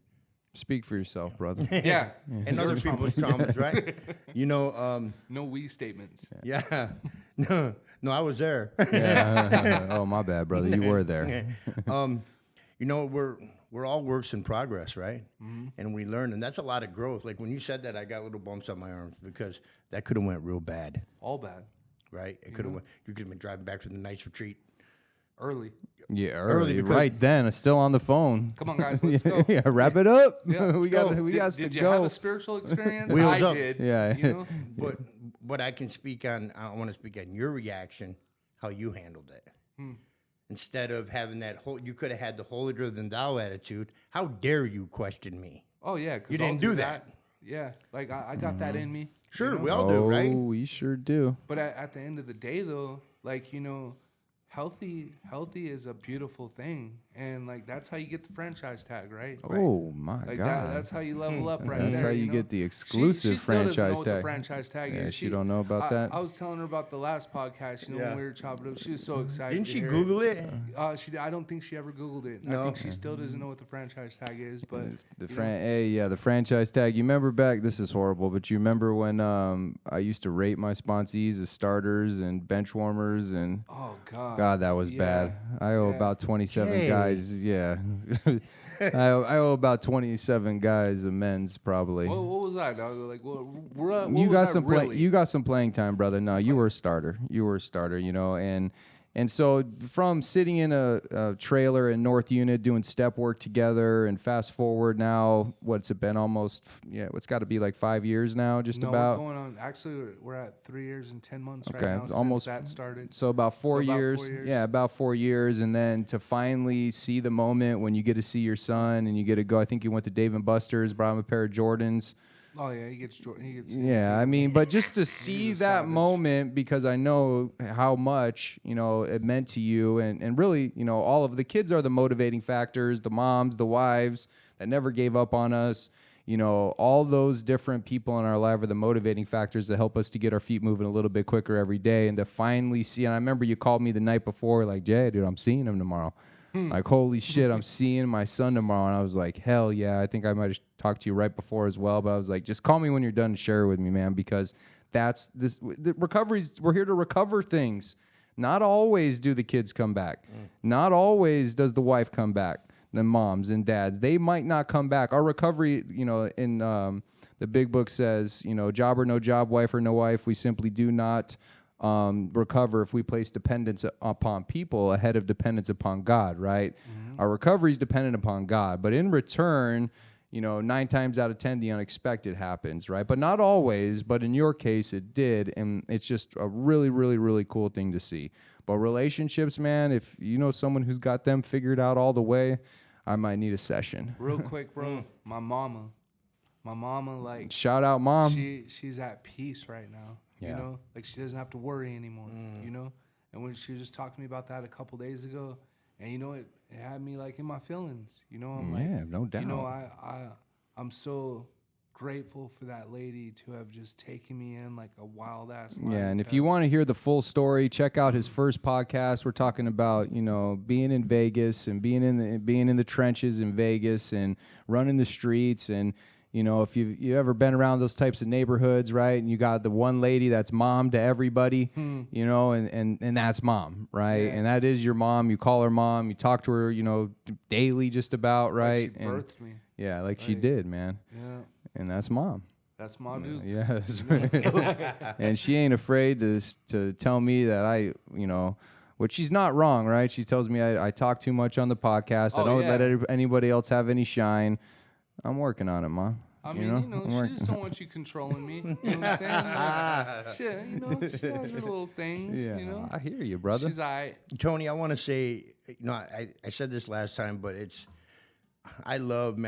Speak for yourself, brother. Yeah. and other people's traumas, right? You know, No we statements. yeah. No, I was there. Yeah. Oh, my bad, brother. You were there. You know, we're all works in progress, right? Mm-hmm. And we learn, and that's a lot of growth. Like when you said that, I got little bumps on my arms because that could have went real bad, All bad. right? It could have went. You could have been driving back from the nice retreat. Early. Yeah, early. because- Right then. It's still on the phone. Come on, guys. Let's go. Yeah, wrap it up. Yeah, we got to Did go. you have a spiritual experience? Wheels I up. did. Yeah. You know? But what I can speak on, I want to speak on your reaction, how you handled it. Instead of having that whole, you could have had the holier than thou attitude. How dare you question me? Oh, yeah. 'Cause You didn't I'll do that. Yeah. Like, I got that in me. Sure, you know? we all do, right? Oh, we sure do. But at the end of the day, though, like, you know, healthy is a beautiful thing. And, like, that's how you get the franchise tag, right? Oh, my Like, God. that's how you level up right That's there. how you know? get the exclusive she still doesn't know franchise what the tag. franchise tag Yeah, is. she don't know about that? I was telling her about the last podcast, you know, Yeah. when we were chopping up. She was so excited. Didn't to she hear Google it? I don't think she ever Googled it. I No. think she still doesn't know what the franchise tag is. But The you know, the franchise tag. You remember back? This is horrible, but you remember when I used to rate my sponsees as starters and bench warmers, and oh God, that was Yeah. bad. I owe Yeah. about 27 Jay. guys. Yeah, I owe about 27 guys amends probably. What was that, dog? Like, what You was got that some really? you got some playing time, brother. No, you were a starter. You were a starter. You know, and And so from sitting in a trailer in North Unit doing step work together, and fast forward now, what's it been almost, it's got to be like 5 years now, just about. We're going on, actually, we're at 3 years and 10 months right Okay, now almost since that started. So about 4 So about years. 4 years. Yeah, about 4 years. And then to finally see the moment when you get to see your son and you get to go, I think you went to Dave & Buster's, brought him a pair of Jordans. Oh, yeah, he gets Yeah, I mean, but just to see a that savage. moment, because I know how much, it meant to you. And really, all of the kids are the motivating factors, the moms, the wives that never gave up on us. All those different people in our life are the motivating factors that help us to get our feet moving a little bit quicker every day. And to finally see, and I remember you called me the night before, like, Jay, dude, I'm seeing him tomorrow. Like, holy shit, I'm seeing my son tomorrow. And I was like, hell yeah. I think I might have talked to you right before as well. But I was like, just call me when you're done and share it with me, man, because the recoveries, we're here to recover things. Not always do the kids come back. Not always does the wife come back. The moms and dads, they might not come back. Our recovery, in the big book says, job or no job, wife or no wife, we simply do not recover if we place dependence upon people ahead of dependence upon God, right? Mm-hmm. Our recovery is dependent upon God, but in return, 9 times out of 10, the unexpected happens, right? But not always, but in your case, it did, and it's just a really, really, really cool thing to see. But relationships, man, if you know someone who's got them figured out all the way, I might need a session. Real quick, bro, my mama, like, shout out, Mom. She's at peace right now. Yeah. Like, she doesn't have to worry anymore. And when she was just talking to me about that a couple days ago, and it had me like in my feelings. I'm like, yeah, no doubt. I'm so grateful for that lady to have just taken me in like a wild ass life. Yeah, and if you want to hear the full story, check out his first podcast. We're talking about being in Vegas and being in the trenches in Vegas and running the streets. And if you ever been around those types of neighborhoods, right? And you got the one lady that's mom to everybody, and that's mom, right? Yeah. And that is your mom. You call her mom. You talk to her, daily, just about, right? Like she birthed me. Yeah, like she did, man. Yeah. And that's mom. That's my dude. Yeah, that's right. And she ain't afraid to tell me that which she's not wrong, right? She tells me I talk too much on the podcast. I don't let anybody else have any shine. I'm working on it, Mom. I mean, she just don't want you controlling me. You know what I'm saying? Like, she has her little things, Yeah, I hear you, brother. She's all right. Tony, I want to say, I said this last time, but I love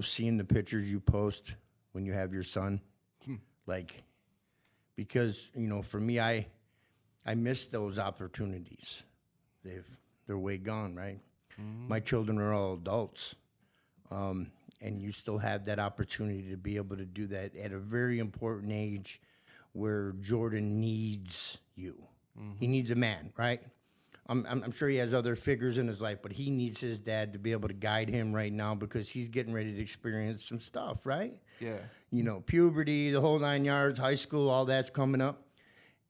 seeing the pictures you post when you have your son. Like, because, for me, I miss those opportunities. They're way gone, right? Mm-hmm. My children are all adults. And you still have that opportunity to be able to do that at a very important age where Jordan needs you. Mm-hmm. He needs a man, right? I'm sure he has other figures in his life, but he needs his dad to be able to guide him right now because he's getting ready to experience some stuff, right? Yeah. Puberty, the whole 9 yards, high school, all that's coming up.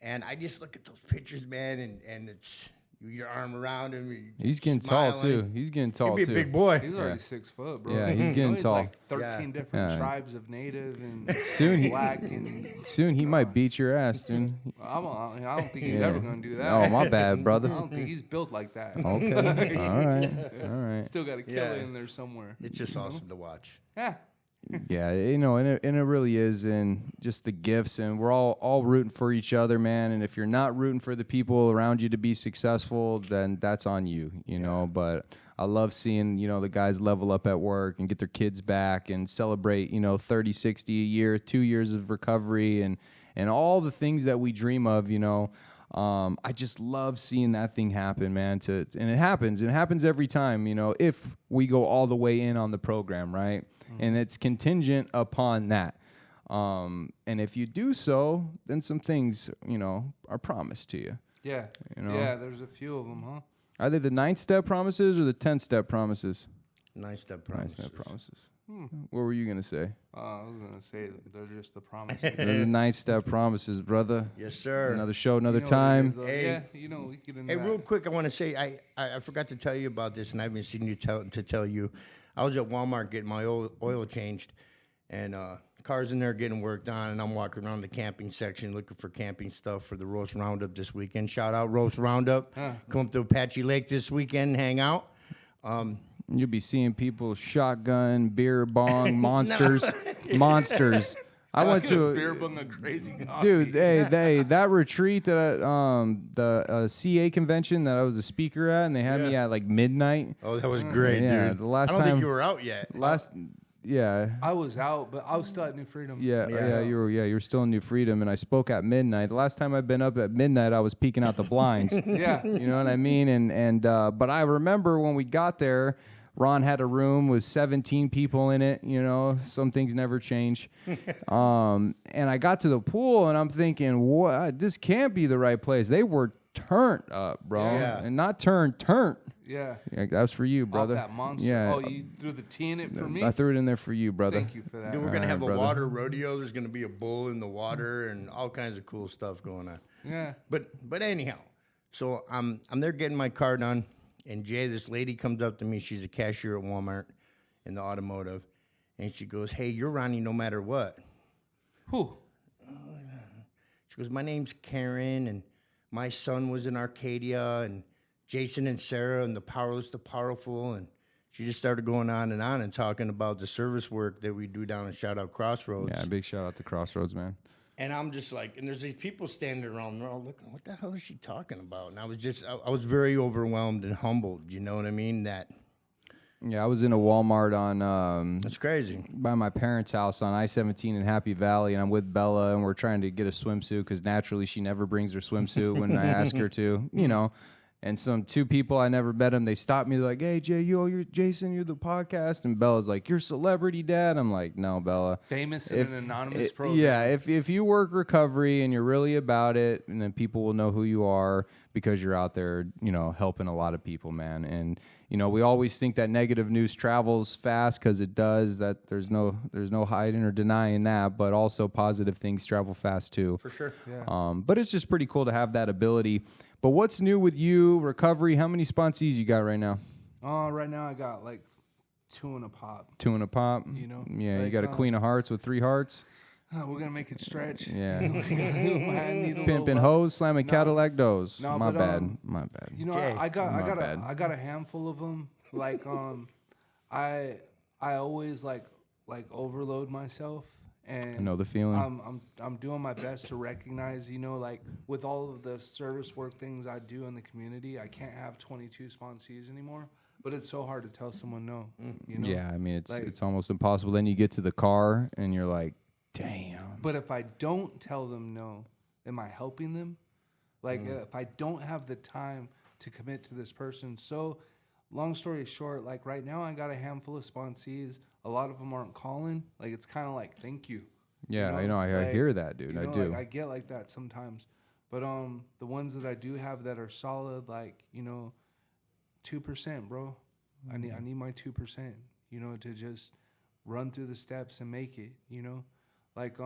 And I just look at those pictures, man, and it's your arm around him. He's getting tall, too. He's getting tall, too. He'll be a big boy. He's already 6 foot, bro. Yeah, he's getting tall. Like 13 different tribes of native and soon black. And soon he might beat your ass, dude. I don't think he's ever going to do that. Oh, my bad, brother. I don't think he's built like that. Okay. All right. Still got a killer in there somewhere. It's just awesome to watch. Yeah. Yeah, and it really is, and just the gifts, and we're all rooting for each other, man. And if you're not rooting for the people around you to be successful, then that's on you, you know. But I love seeing, the guys level up at work and get their kids back and celebrate, 30, 60 a year, 2 years of recovery, and all the things that we dream of, I just love seeing that thing happen, man. And it happens every time, if we go all the way in on the program, right? And it's contingent upon that. And if you do so, then some things, are promised to you. Yeah. Yeah, there's a few of them, huh? Are they the 9-step promises or the 10-step promises? 9-step promises. 9-step promises. What were you going to say? I was going to say they're just the promises. They're the 9-step promises, brother. Yes, sir. Another show, another time. Hey, we get into hey, that. real quick, I want to say, I forgot to tell you about this, and I haven't seen you to tell you. I was at Walmart getting my oil changed, and Cars in there getting worked on, and I'm walking around the camping section looking for camping stuff for the Roast Roundup this weekend. Shout out Roast Roundup. Come up to Apache Lake this weekend and hang out. You'll be seeing people shotgun, beer bong, monsters, monsters. I went to beer bong a crazy coffee. dude. That retreat that the CA convention that I was a speaker at, and they had me at like midnight. Oh, that was great, Yeah, dude. the last I don't think time- you were out yet. Yeah. I was out, but I was still at New Freedom. Yeah, you were still in New Freedom, and I spoke at midnight. The last time I've been up at midnight, I was peeking out the blinds. Yeah. You know what I mean? And but I remember when we got there, Ron had a room with 17 people in it. You know, some things never change. And I got to the pool, and I'm thinking, what? This can't be the right place. They were turned up, bro, Yeah. and not turned. Yeah. Yeah, that was for you, brother. Off that monster. Yeah. Oh, you threw the tea in it for me? I threw it in there for you, brother. Thank you for that. Dude, we're gonna have a brother. water rodeo. There's gonna be a bull in the water and all kinds of cool stuff going on. Yeah. But anyhow, so I'm there getting my car done, and Jay, this lady comes up to me. She's a cashier at Walmart in the automotive, and she goes, "Hey, you're Ronnie no matter what." Whew. She goes, "My name's Karen, and my son was in Arcadia, and Jason and Sarah, and the powerless, the powerful." And she just started going on and talking about the service work that we do down in Shout Out Crossroads. Yeah, big shout out to Crossroads, man. And I'm just like, and there's these people standing around, and they're all looking, what the hell is she talking about? And I was very overwhelmed and humbled, you know what I mean? Yeah, I was in a Walmart on That's crazy. by my parents' house on I-17 in Happy Valley, and I'm with Bella, and we're trying to get a swimsuit because naturally she never brings her swimsuit when I ask her to, you know. And two people, I never met them, they stopped me, they're like, "Hey, Jay, you're Jason, you're the podcast." And Bella's like, "You're celebrity dad." I'm like, "No, Bella. Famous in an anonymous program. Yeah, if you work recovery and you're really about it, and then people will know who you are because you're out there, you know, helping a lot of people, man. And you know, we always think that negative news travels fast because it does. That there's no hiding or denying that, but also positive things travel fast too. For sure. Yeah. But it's just pretty cool to have that ability. But what's new with you, recovery? How many sponsees you got right now? Right now I got like 2 in a pop. 2 in a pop. You know, Yeah, you like, got a Queen of Hearts with 3 hearts. We're gonna make it stretch. Yeah. I need a little Pimping love. hoes, slamming Cadillac doors. No, My but, bad. My bad. You know, Jay, I bad. got a handful of them. Like I always like overload myself, and I know the feeling. I'm doing my best to recognize, you know, like with all of the service work things I do in the community, I can't have 22 sponsees anymore. But it's so hard to tell someone no. You know? Yeah, I mean it's Like- it's almost impossible. Then you get to the car and you're like, damn. But if I don't tell them no, am I helping them? Like if I don't have the time to commit to this person. So long story short, like right now I got a handful of sponsees. A lot of them aren't calling. Like it's kind of like, thank you. Yeah, I know. I like, hear that, dude. you I know, do. Like, I get like that sometimes. But the ones that I do have that are solid, like, you know, 2%, bro. I need my 2%, you know, to just run through the steps and make it, you know. Like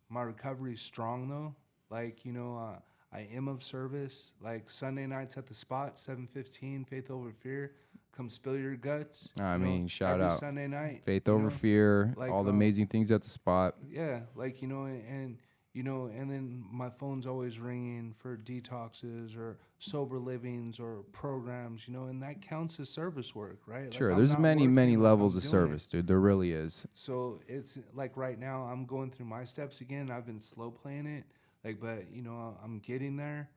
my recovery is strong though. Like, you know, I am of service. Like Sunday nights at the spot, 7:15, Faith Over Fear. Come spill your guts. I you know, mean, shout every out. Sunday night. Faith you over know? fear, Like, all the amazing things at the spot. Yeah, like, you know, and you know, and then my phone's always ringing for detoxes or sober livings or programs, you know, and that counts as service work, right? Like, Sure, I'm there's not many working, like, levels I'm of doing service, it. dude. There really is. So it's like right now I'm going through my steps again. I've been slow playing it, like, but you know, I'm getting there.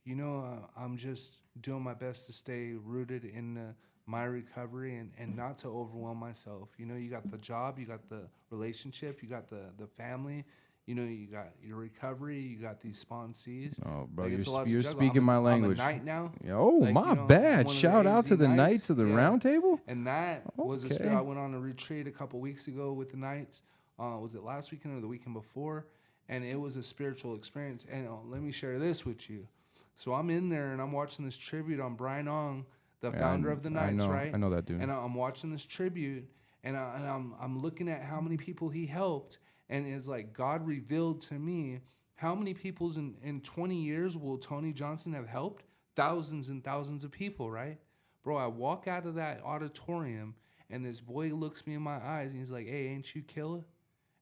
You know, I'm just doing my best to stay rooted in my recovery and not to overwhelm myself. You know, you got the job, you got the relationship, you got the family. You know, you got your recovery, you got these sponsees. Oh, bro, Like, it's a lot to you're juggle. speaking my language. I'm a knight now. Oh, Like, my you know, bad. one of the Shout out AZ to the Knights. Knights of the Yeah. Round Table. And that was a Okay. I went on a retreat a couple weeks ago with the Knights. Was it last weekend or the weekend before? And it was a spiritual experience. And let me share this with you. So I'm in there and I'm watching this tribute on Brian Ong, the founder of the Knights, right? I know that dude. And I'm watching this tribute, and I'm looking at how many people he helped, and it's like God revealed to me how many people's in 20 years will Toni Johnson have helped? Thousands and thousands of people, right? Bro, I walk out of that auditorium, and this boy looks me in my eyes, and he's like, "Hey, ain't you killer?"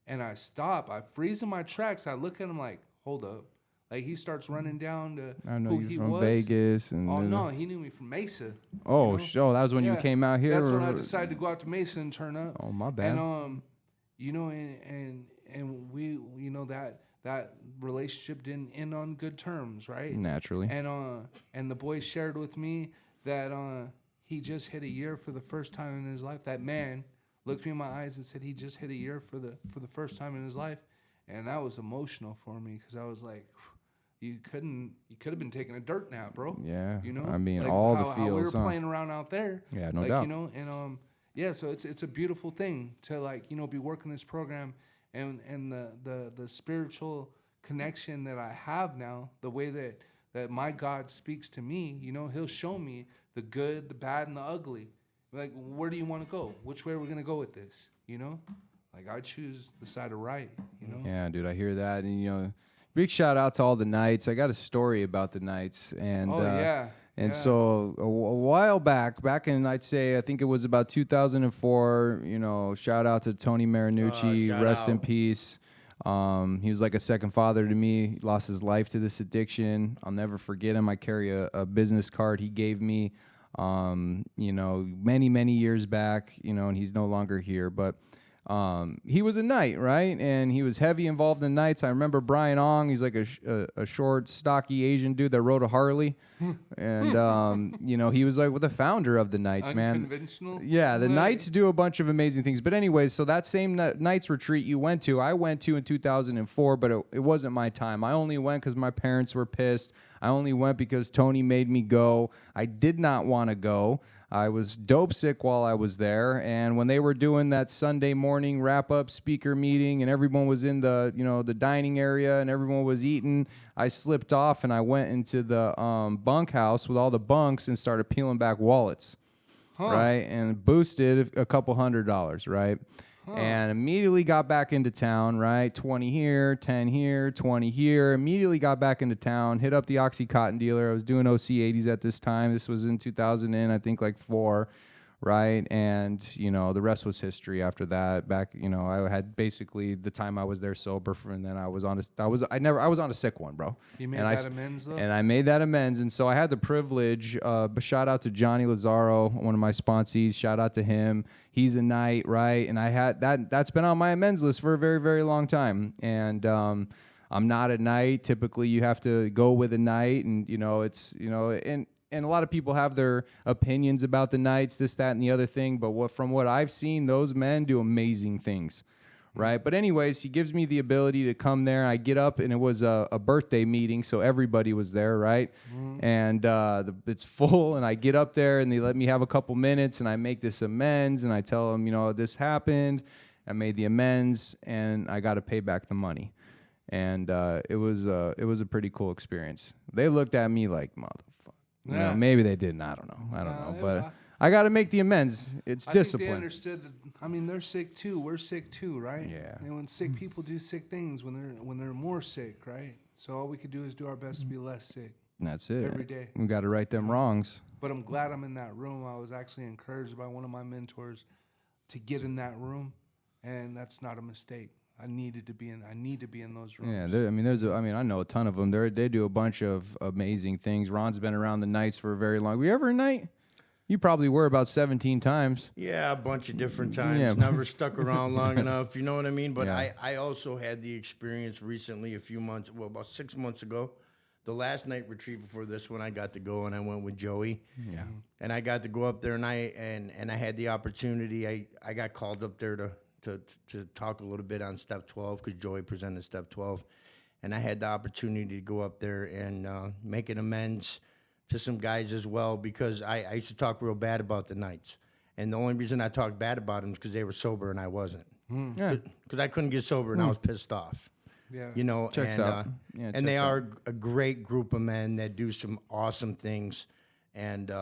And I stop. I freeze in my tracks. I look at him like, hold up. Like, he starts running down to I know who you he from was. Vegas. And Oh, no, he knew me from Mesa. Oh, you know? that was when you came out here? That's when I decided to go out to Mesa and turn up. Oh, my bad. And, you know, and we, you know, that relationship didn't end on good terms, right? Naturally. And the boy shared with me that he just hit a year for the first time in his life. That man looked me in my eyes and said he just hit a year for the first time in his life. And that was emotional for me because I was like, you could have been taking a dirt nap, bro. Yeah. You know, I mean, like all how, the feels. how we were playing around out there. Yeah, no like, doubt. You know, and yeah, so it's a beautiful thing to, like, you know, be working this program and the spiritual connection that I have now, the way that my God speaks to me. You know, He'll show me the good, the bad, and the ugly. Like, where do you want to go? Which way are we gonna go with this? You know, like, I choose the side of right. You know. Yeah, dude, I hear that, and you know. Big shout out to all the Knights. I got a story about the Knights, and so a while back in, I'd say, I think it was about 2004. You know, shout out to Toni Marinucci, rest in peace. He was like a second father to me. He lost his life to this addiction. I'll never forget him. I carry a business card he gave me, you know, many years back. You know, and he's no longer here, but. He was a Knight, right? And he was heavy involved in Knights. I remember Brian Ong. He's like a short, stocky Asian dude that rode a Harley. And, you know, he was like the founder of the Knights, man. Unconventional. Yeah, the Knights do a bunch of amazing things. But anyways, so that same Knights retreat you went to, I went to in 2004, but it wasn't my time. I only went because my parents were pissed. I only went because Tony made me go. I did not want to go. I was dope sick while I was there, and when they were doing that Sunday morning wrap-up speaker meeting and everyone was in the, you know, the dining area and everyone was eating, I slipped off and I went into the bunkhouse with all the bunks and started peeling back wallets, right? And boosted a couple $100, right? And immediately got back into town, right? 20 here, 10 here, 20 here. Immediately got back into town, hit up the Oxycontin dealer. I was doing OC80s at this time. This was in 2000 and I think like 4, right? And, you know, the rest was history after that. Back, you know, I had basically the time I was there sober for, and then I was on a sick one, bro. You made that amends, though? And I made that amends. And so I had the privilege, but shout out to Johnny Lazaro, one of my sponsees. Shout out to him. He's a Knight, right? And I had that's been on my amends list for a very, very long time. And, I'm not a Knight. Typically you have to go with a Knight, and, you know, it's, you know, and a lot of people have their opinions about the Knights, this, that, and the other thing. But from what I've seen, those men do amazing things, right? But anyways, he gives me the ability to come there. I get up, and it was a birthday meeting, so everybody was there, right? And it's full, and I get up there, and they let me have a couple minutes, and I make this amends, and I tell them, you know, this happened. I made the amends, and I got to pay back the money. And it was a pretty cool experience. They looked at me like, motherfucker. You know, maybe they didn't. I don't know. But I got to make the amends. It's discipline. I think they understood that, I mean, they're sick too. We're sick too, right? Yeah. And when sick people do sick things, when they're more sick, right? So all we could do is do our best to be less sick. And that's it. Every day. We got to right them wrongs. But I'm glad I'm in that room. I was actually encouraged by one of my mentors to get in that room, and that's not a mistake. I need to be in those rooms. Yeah, I know a ton of them. They do a bunch of amazing things. Ron's been around the Knights for a very long. Were you ever a Knight? You probably were about 17 times. Yeah, a bunch of different times. Yeah. Never stuck around long enough. You know what I mean? But Yeah. I also had the experience recently, about 6 months ago. The last night retreat before this one, I got to go, and I went with Joey. Yeah. And I got to go up there, and I had the opportunity. I got called up there to talk a little bit on Step 12 because Joey presented Step 12. And I had the opportunity to go up there and make an amends to some guys as well, because I used to talk real bad about the Knights. And the only reason I talked bad about them is because they were sober and I wasn't. Because I couldn't get sober and I was pissed off. Yeah. You know, Checks out. Yeah, and they checks out. are a great group of men that do some awesome things. And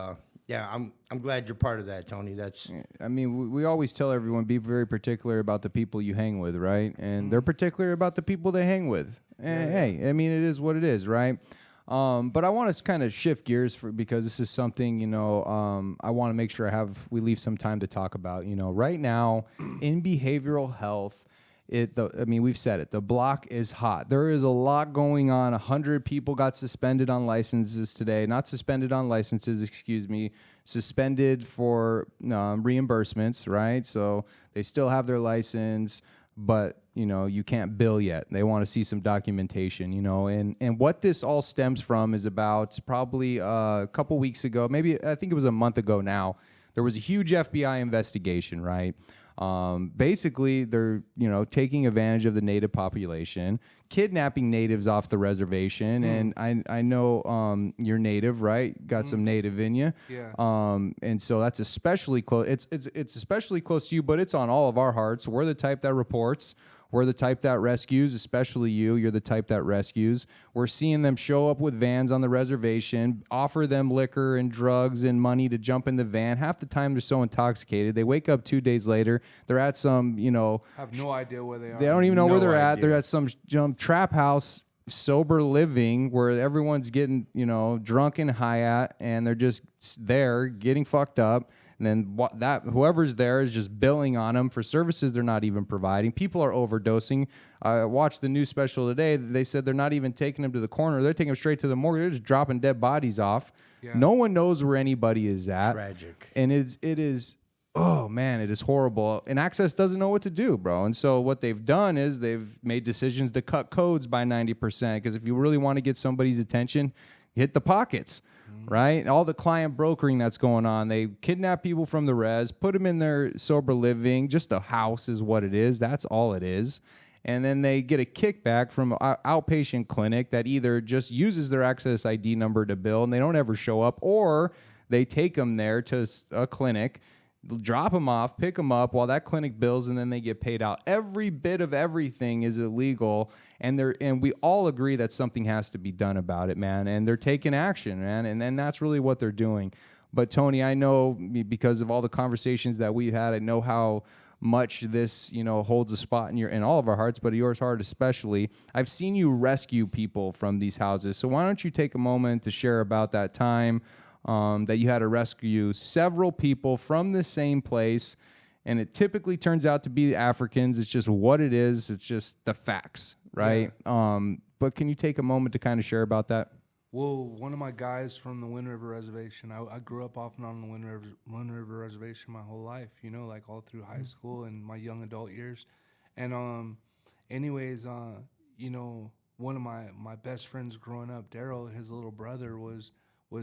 yeah, I'm glad you're part of that, Tony. That's I mean, we always tell everyone, be very particular about the people you hang with, right? And they're particular about the people they hang with. And hey, I mean, it is what it is, right? But I want to kind of shift gears because this is something, you know, I want to make sure we leave some time to talk about. You know, right now in behavioral health, I mean, we've said it. The block is hot. There is a lot going on. 100 people got suspended on licenses today. Not suspended on licenses, excuse me. Suspended for reimbursements, right? So they still have their license, but you can't bill yet. They want to see some documentation, and what this all stems from is about probably a couple weeks ago, maybe I think it was a month ago now. There was a huge FBI investigation, right? Basically, they're taking advantage of the native population, kidnapping natives off the reservation, and I know you're native, right? Got some native in you, Yeah. and so that's especially close. It's especially close to you, but it's on all of our hearts. We're the type that reports. We're the type that rescues, especially you. You're the type that rescues. We're seeing them show up with vans on the reservation, offer them liquor and drugs and money to jump in the van. Half the time they're so intoxicated. They wake up 2 days later. They're at some, have no idea where they are. they don't even know where they're at. idea. They're at some trap house, sober living, where everyone's getting, drunk and high at, and they're just there getting fucked up. And then whoever's there is just billing on them for services they're not even providing. People are overdosing. I watched the news special today. They said they're not even taking them to the corner. They're taking them straight to the morgue. They're just dropping dead bodies off. Yeah. No one knows where anybody is at. Tragic. And it is, oh man, it is horrible. And Access doesn't know what to do, bro. And so what they've done is they've made decisions to cut codes by 90%. Because if you really want to get somebody's attention, hit the pockets. Right? All the client brokering that's going on. They kidnap people from the res, put them in their sober living. Just a house is what it is. That's all it is. And then they get a kickback from an outpatient clinic that either just uses their Access ID number to bill and they don't ever show up, or they take them there to a clinic, drop them off, pick them up while that clinic bills, and then they get paid out. Every bit of everything is illegal, and we all agree that something has to be done about it, man. And they're taking action, man, and that's really what they're doing. But Tony, I know because of all the conversations that we've had, I know how much this holds a spot in all of our hearts, but yours heart especially. I've seen you rescue people from these houses, so why don't you take a moment to share about that time that you had to rescue several people from the same place, and it typically turns out to be Africans. It's just what it is. It's just the facts, right? Yeah. But can you take a moment to kind of share about that? Well, one of my guys from the Wind River Reservation, I grew up off and on the Wind River Reservation my whole life, like all through high school and my young adult years. And anyways, one of my best friends growing up, Daryl, his little brother was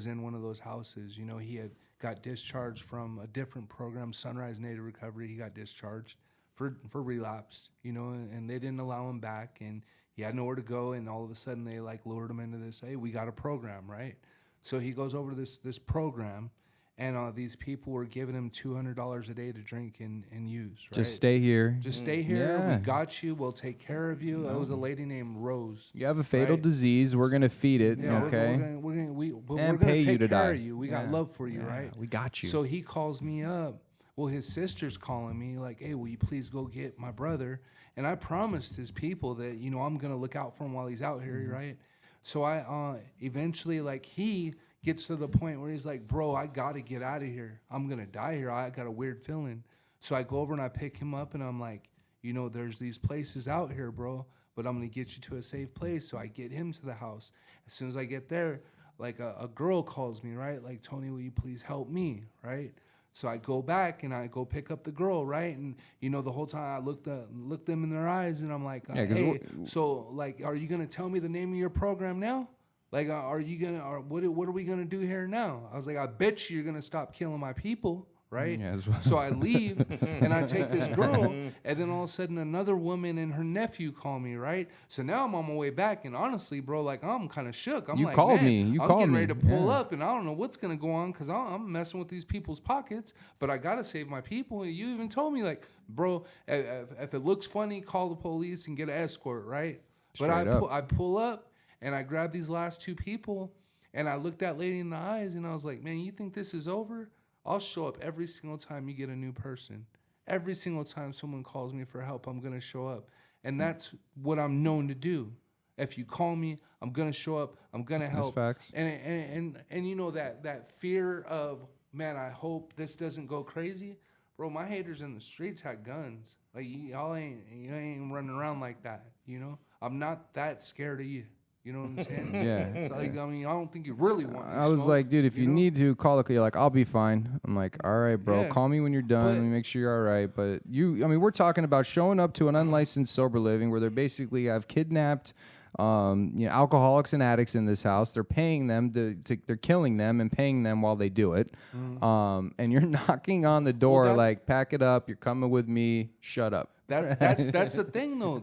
in one of those houses. He had got discharged from a different program, Sunrise Native Recovery. He got discharged for relapse, and they didn't allow him back, and he had nowhere to go, and all of a sudden they lured him into this, hey, we got a program, right? So he goes over to this program, and these people were giving him $200 a day to drink and use, right? Just stay here. Just stay here. Yeah. We got you. We'll take care of you. It was a lady named Rose. You have a fatal disease. We're going to feed it, okay? We're And gonna pay you take to care die. of you. We got love for you, right? We got you. So he calls me up. Well, his sister's calling me like, hey, will you please go get my brother? And I promised his people that, I'm going to look out for him while he's out here, right? So I eventually, he gets to the point where he's like, bro, I got to get out of here. I'm going to die here. I got a weird feeling. So I go over and I pick him up, and I'm like, there's these places out here, bro, but I'm going to get you to a safe place. So I get him to the house. As soon as I get there, a girl calls me, right? Like, Tony, will you please help me, right? So I go back and I go pick up the girl, right? And the whole time I looked them in their eyes, and I'm like, hey, so are you gonna tell me the name of your program now? What are we gonna do here now? I was like, I bet you're gonna stop killing my people, right? Yeah, so I leave and I take this girl, and then all of a sudden another woman and her nephew call me, right? So now I'm on my way back, and honestly, bro, I'm kind of shook. I'm like, called man, me. I'm getting ready to pull up, and I don't know what's gonna go on because I'm messing with these people's pockets, but I gotta save my people. And you even told me, bro, if it looks funny, call the police and get an escort, right? But I pull up and I grab these last two people, and I looked that lady in the eyes, and I was like, man, you think this is over? I'll show up every single time you get a new person. Every single time someone calls me for help, I'm going to show up. And that's what I'm known to do. If you call me, I'm going to show up. I'm going to help. That's facts. And that fear of, man, I hope this doesn't go crazy. Bro, my haters in the streets had guns. Like you ain't running around like that, you know. I'm not that scared of you. You know what I'm saying? Yeah. So, like, I mean, I don't think you really want me I was smoke, like, dude, if you know? need to call you're like, I'll be fine. I'm like, all right, bro, Yeah. call me when you're done. But- Let me make sure you're all right. But I mean, we're talking about showing up to an unlicensed sober living where they're basically have kidnapped, alcoholics and addicts in this house. They're paying them they're killing them and paying them while they do it. And you're knocking on the door like, pack it up. You're coming with me. Shut up. That's the thing though.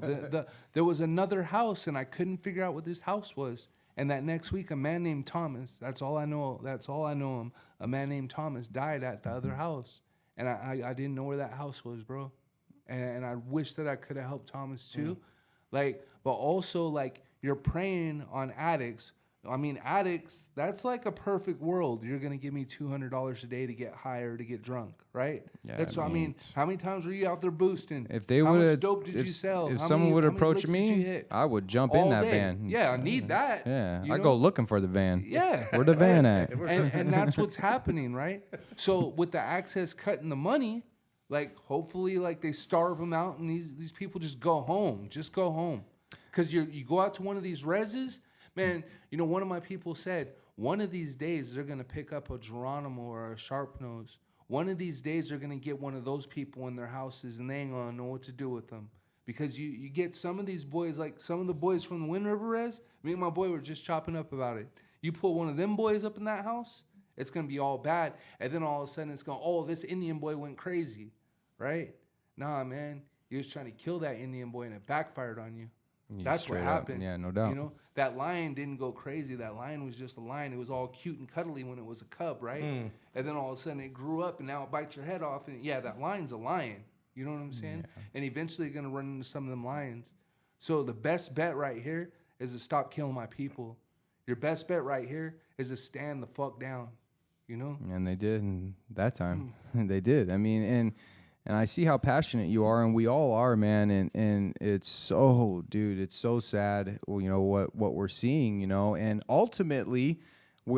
There was another house, and I couldn't figure out what this house was. And that next week, a man named Thomas. That's all I know. That's all I know him. A man named Thomas died at the other house, and I didn't know where that house was, bro. And I wish that I could have helped Thomas too, like. But also, like, you're preying on addicts. I mean, addicts, that's like a perfect world. You're going to give me $200 a day to get high or to get drunk, right? Yeah, That's what I mean. How many times were you out there boosting? If they How would much have, dope did you sell? if How someone many- would how many approach licks did you me, hit? I would jump All in that day. van. Yeah, I need that. Yeah, you I know? go looking for the van. Yeah. Where the van at? And that's what's happening, right? So with the access cutting the money, like, hopefully, like, they starve them out and these people just go home. Just go home. Because you go out to one of these reses, man, you know, one of my people said, one of these days they're going to pick up a Geronimo or a Sharp Nose. One of these days they're going to get one of those people in their houses and they ain't going to know what to do with them. Because you get some of these boys, like some of the boys from the Wind River res, me and my boy were just chopping up about it. You put one of them boys up in that house, it's going to be all bad. And then all of a sudden it's going, oh, this Indian boy went crazy, right? Nah, man, you was trying to kill that Indian boy and it backfired on you. That's what happened. Yeah, no doubt. You know, that lion didn't go crazy. That lion was just a lion. It was all cute and cuddly when it was a cub, right? And then all of a sudden it grew up and now it bites your head off. And yeah, that lion's a lion. You know what I'm saying? Yeah. And eventually you're going to run into some of them lions. So the best bet right here is to stop killing my people. Your best bet right here is to stand the fuck down, you know? And they did in that time. They did. I mean, and I see how passionate you are, and we all are, man. And it's so, dude, it's so sad, you know, what we're seeing, you know. And ultimately,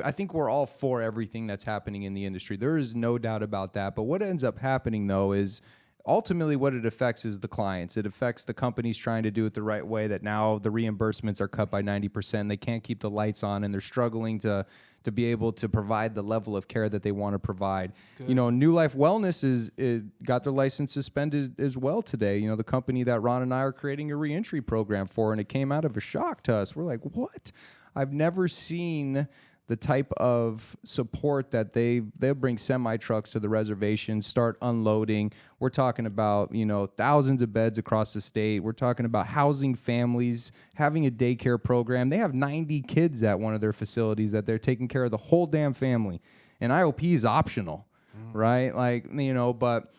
I think we're all for everything that's happening in the industry. There is no doubt about that. But what ends up happening, though, is ultimately what it affects is the clients. It affects the companies trying to do it the right way, that now the reimbursements are cut by 90%. They can't keep the lights on, and they're struggling to be able to provide the level of care that they want to provide. Good. You know, New Life Wellness got their license suspended as well today. You know, the company that Ron and I are creating a reentry program for, and it came out of a shock to us. We're like, what? I've never seen the type of support that they'll bring semi trucks to the reservation, start unloading. We're talking about, you know, thousands of beds across the state. We're talking about housing families, having a daycare program. They have 90 kids at one of their facilities that they're taking care of the whole damn family. And IOP is optional, right? Like, you know, but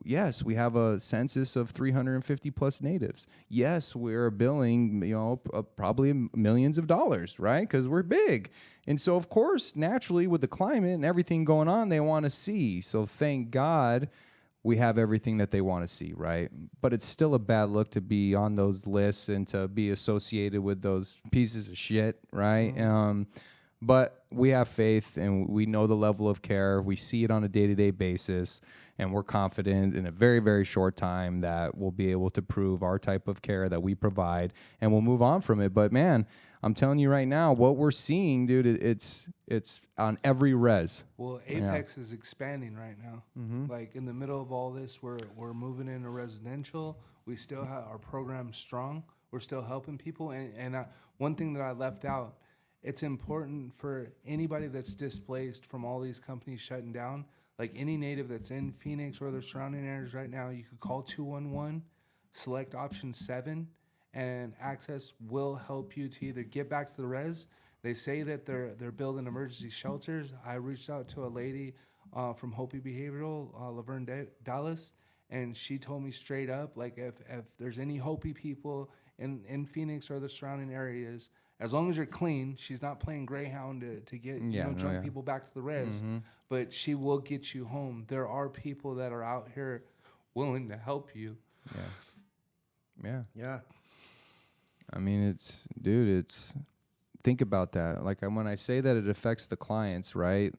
yes, we have a census of 350 plus natives. Yes, we're billing, you know, probably millions of dollars, right? Because we're big. And so, of course, naturally, with the climate and everything going on, they want to see. So thank God we have everything that they want to see, right? But it's still a bad look to be on those lists and to be associated with those pieces of shit, right? But we have faith, and we know the level of care. We see it on a day-to-day basis, and we're confident in a very, very short time that we'll be able to prove our type of care that we provide, and we'll move on from it. But, man, I'm telling you right now, what we're seeing, dude, it's on every res. Well, Apex is expanding right now. Like, in the middle of all this, we're moving into residential. We still have our program strong. We're still helping people. And one thing that I left out, it's important for anybody that's displaced from all these companies shutting down, like any native that's in Phoenix or the surrounding areas right now, you could call 211, select option 7, and Access will help you to either get back to the res. They say that they're building emergency shelters. I reached out to a lady from Hopi Behavioral, Laverne Dallas, and she told me straight up, like, if there's any Hopi people in Phoenix or the surrounding areas, as long as you're clean, she's not playing Greyhound to get drunk people back to the res, but she will get you home. There are people that are out here willing to help you. Yeah. I mean, think about that. Like, when I say that it affects the clients, right?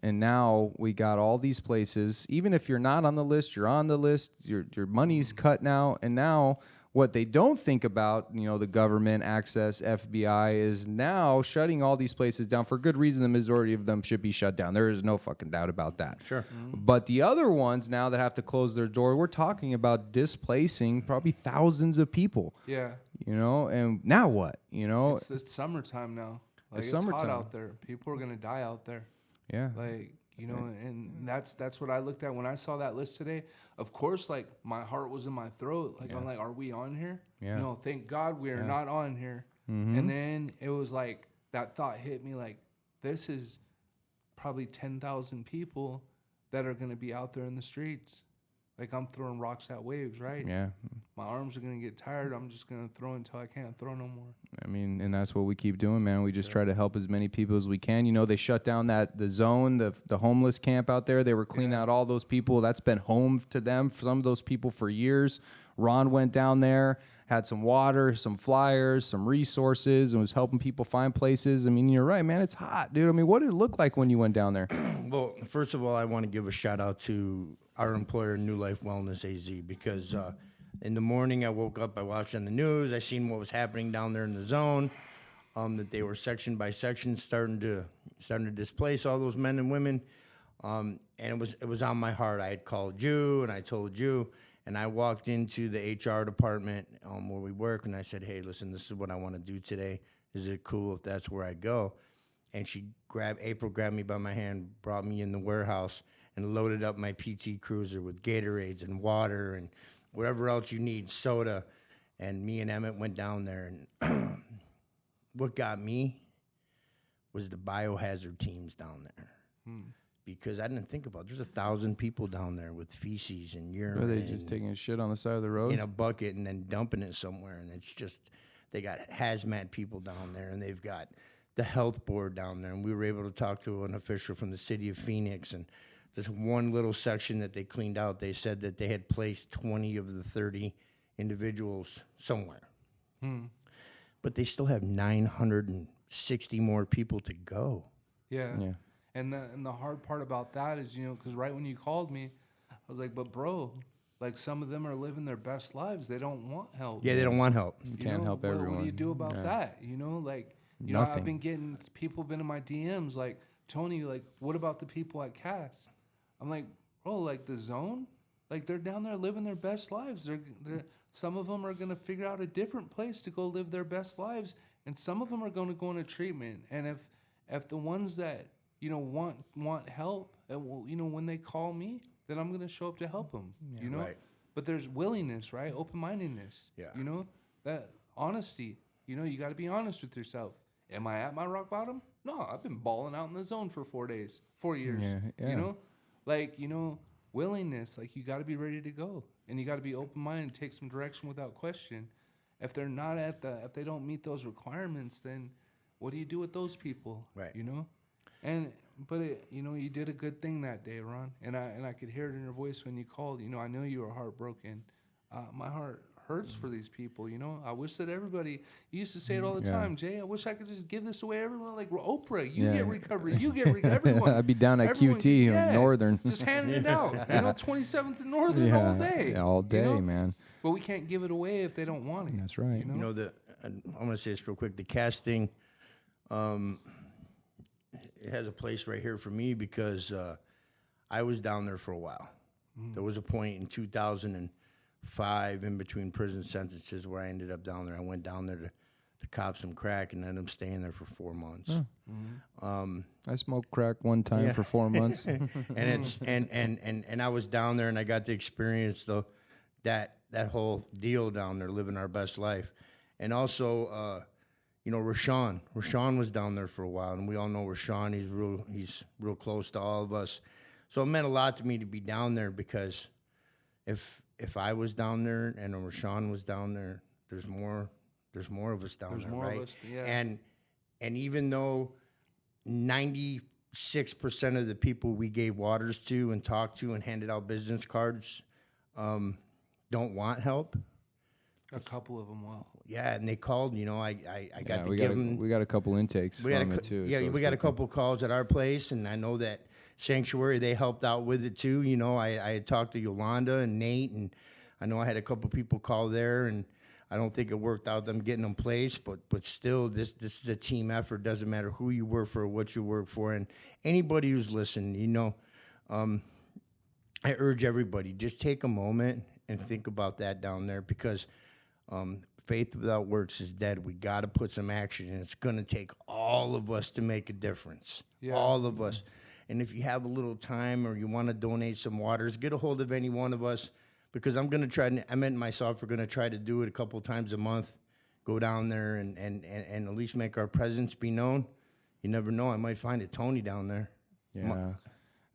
And now we got all these places. Even if you're not on the list, you're on the list. Your money's cut now. And now what they don't think about, the government, access, FBI, is now shutting all these places down for good reason. The majority of them should be shut down. There is no fucking doubt about that. Sure. But the other ones now that have to close their door, we're talking about displacing probably thousands of people. Yeah. And now what? It's summertime now. Like, It's it's summertime. hot out there. People are gonna die out there. Yeah. Like, and that's what I looked at when I saw that list today. Of course, like, my heart was in my throat. Like, I'm like, are we on here? Yeah. No, thank God we are not on here. Mm-hmm. And then it was like, that thought hit me, like, this is probably 10,000 people that are going to be out there in the streets. Like, I'm throwing rocks at waves, right? Yeah. My arms are going to get tired. I'm just going to throw until I can't throw no more. I mean, and that's what we keep doing, man. We just try to help as many people as we can. They shut down the zone, the homeless camp out there. They were cleaning out all those people. That's been home to them, for some of those people, for years. Ron went down there, had some water, some flyers, some resources, and was helping people find places. I mean, you're right, man. It's hot, dude. I mean, what did it look like when you went down there? Well, first of all, I want to give a shout out to our employer, New Life Wellness AZ, because in the morning I woke up, I watched on the news, I seen what was happening down there in the zone, that they were section by section starting to displace all those men and women, and it was on my heart. I had called you and I told you, and I walked into the HR department where we work, and I said, hey, listen, this is what I want to do today. Is it cool if that's where I go? And April grabbed me by my hand, brought me in the warehouse, and loaded up my PT Cruiser with Gatorades and water and whatever else you need, soda. And me and Emmett went down there. And what got me was the biohazard teams down there. Because I didn't think about it. There's 1,000 people down there with feces and urine. Are they just taking a shit on the side of the road? In a bucket and then dumping it somewhere. And it's just, they got hazmat people down there, and they've got the health board down there. And we were able to talk to an official from the city of Phoenix, and this one little section that they cleaned out, they said that they had placed 20 of the 30 individuals somewhere. But they still have 960 more people to go. Yeah. And the hard part about that is, because right when you called me, I was like, but bro, like, some of them are living their best lives. They don't want help. Yeah, they don't want help. You can't help everyone. What do you do about that? Nothing. I've been getting, people been in my DMs like, Tony, like, what about the people at Cass? I'm like, bro, like, the zone, like, they're down there living their best lives. Some of them are going to figure out a different place to go live their best lives, and some of them are going to go into treatment. And if the ones that, want help, when they call me, then I'm going to show up to help them, Right. But there's willingness, right? Open-mindedness, Yeah. That honesty, you got to be honest with yourself. Am I at my rock bottom? No, I've been balling out in the zone for 4 years, Yeah. willingness, like, you got to be ready to go, and you got to be open-minded and take some direction without question. If they're not if they don't meet those requirements, then what do you do with those people? Right. But you did a good thing that day, Ron, and I could hear it in your voice when you called. I know you were heartbroken. My heart hurts for these people. I wish that everybody. You used to say it all the time, Jay. I wish I could just give this away. Everyone, like Oprah, you get recovery. You get recovery. Everyone. I'd be down at Everyone QT get- Northern. Just handing it out. 27th and Northern all day. Yeah, all day, man. But we can't give it away if they don't want it. That's right. I'm going to say this real quick. The casting, it has a place right here for me because I was down there for a while. There was a point in 2005 in between prison sentences where I ended up down there. I went down there to cop some crack and ended up staying there for 4 months. I smoked crack one time for 4 months. and it's and I was down there and I got to experience that whole deal down there, living our best life. And also Rashawn was down there for a while, and we all know Rashawn. He's real close to all of us. So it meant a lot to me to be down there because if I was down there and Rashawn was down there, there's more of us down there, more right? of us, yeah. And even though 96% of the people we gave waters to and talked to and handed out business cards don't want help. A couple of them will. Yeah, and they called. I got to we give got them. we got a couple intakes from it too. Yeah, so we it's got a good. couple calls at our place, and I know that Sanctuary, they helped out with it too. You know, I had talked to Yolanda and Nate, and I know I had a couple people call there, and I don't think it worked out them getting them placed, but still, this is a team effort. Doesn't matter who you work for or what you work for. And anybody who's listening, you know, I urge everybody, just take a moment and think about that down there, because faith without works is dead. We got to put some action, and it's going to take all of us to make a difference. Yeah. All of us. And if you have a little time or you want to donate some waters, get a hold of any one of us, because I'm going to try, Emmett and myself are going to try to do it a couple times a month, go down there and at least make our presence be known. You never know. I might find a Toni down there. Yeah.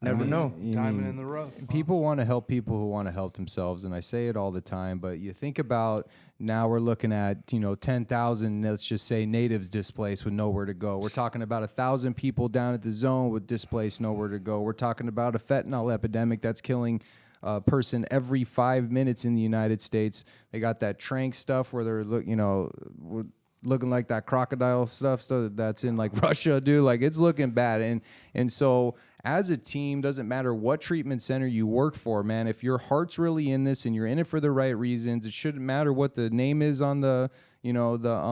Never know. Diamond in the rough. People want to help people who want to help themselves, and I say it all the time, but you think about now we're looking at, 10,000, let's just say, natives displaced with nowhere to go. We're talking about 1,000 people down at the zone with displaced, nowhere to go. We're talking about a fentanyl epidemic that's killing a person every 5 minutes in the United States. They got that trank stuff where they're, looking like that crocodile stuff that's in like Russia, dude. Like, it's looking bad. And so as a team, doesn't matter what treatment center you work for, man, if your heart's really in this and you're in it for the right reasons, it shouldn't matter what the name is on the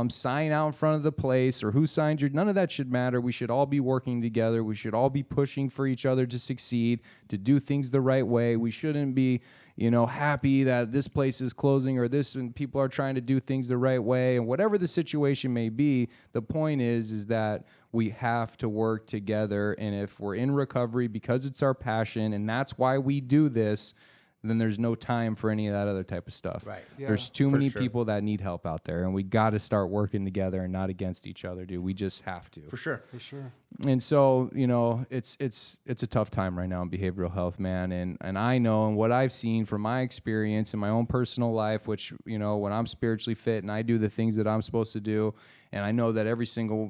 sign out in front of the place or who signed none of that should matter. We should all be working together. We should all be pushing for each other to succeed, to do things the right way. We shouldn't be, happy that this place is closing or this, and people are trying to do things the right way. And whatever the situation may be, the point is that we have to work together. And if we're in recovery because it's our passion and that's why we do this, then there's no time for any of that other type of stuff. Right. Yeah, there's too many people that need help out there, and we got to start working together and not against each other, dude. We just have to. For sure. And so, it's a tough time right now in behavioral health, man. And I know, and what I've seen from my experience in my own personal life, which, when I'm spiritually fit and I do the things that I'm supposed to do, and I know that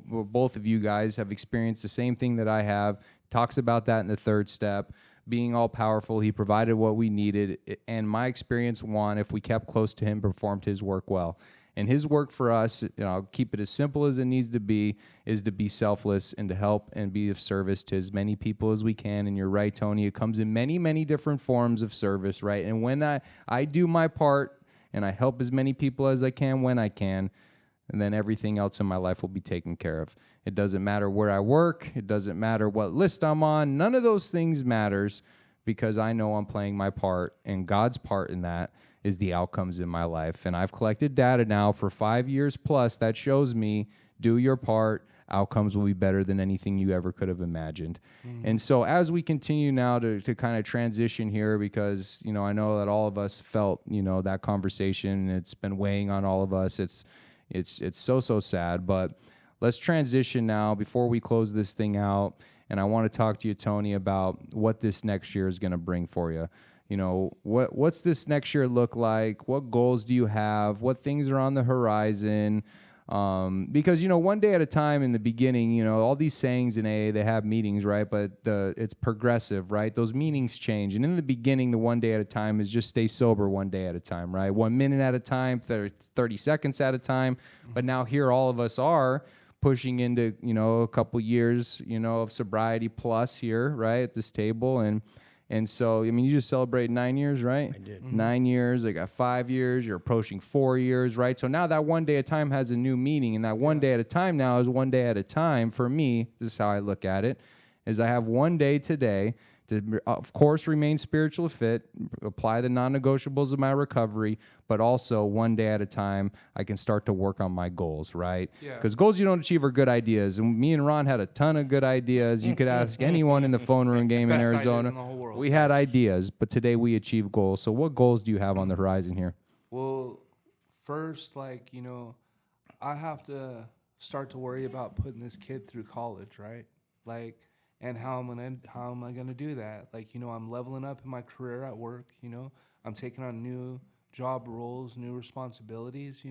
both of you guys have experienced the same thing that I have, talks about that in the third step. Being all powerful, he provided what we needed. And my experience, if we kept close to him, performed his work well. And his work for us, I'll keep it as simple as it needs to be, is to be selfless and to help and be of service to as many people as we can. And you're right, Toni, it comes in many, many different forms of service, right? And when I do my part and I help as many people as I can when I can, and then everything else in my life will be taken care of. It doesn't matter where I work. It doesn't matter what list I'm on. None of those things matters, because I know I'm playing my part, and God's part in that is the outcomes in my life. And I've collected data now for 5 years plus that shows me, do your part, outcomes will be better than anything you ever could have imagined. And so as we continue now to kind of transition here, because, I know that all of us felt, that conversation, it's been weighing on all of us. It's so sad, but let's transition now before we close this thing out. And I want to talk to you, Toni, about what this next year is going to bring for you. What's this next year look like? What goals do you have? What things are on the horizon? Because, one day at a time in the beginning, all these sayings in AA, they have meetings, right? But it's progressive, right? Those meetings change. And in the beginning, the one day at a time is just stay sober one day at a time, right? 1 minute at a time, 30 seconds at a time. But now here all of us are pushing into, a couple years, of sobriety plus here, right, at this table. And so, you just celebrated 9 years, right? I did. 9 years. I got 5 years. You're approaching 4 years, right? So now that one day at a time has a new meaning. And that one day at a time now is one day at a time. For me, this is how I look at it, is I have one day today to, of course, remain spiritually fit, apply the non-negotiables of my recovery, but also one day at a time, I can start to work on my goals, right? Because goals you don't achieve are good ideas. And me and Ron had a ton of good ideas. You could ask anyone in the phone room game in Arizona. We had ideas, but today we achieve goals. So what goals do you have on the horizon here? Well, first, I have to start to worry about putting this kid through college, right? And how am I gonna do that? I'm leveling up in my career at work. I'm taking on new job roles, new responsibilities.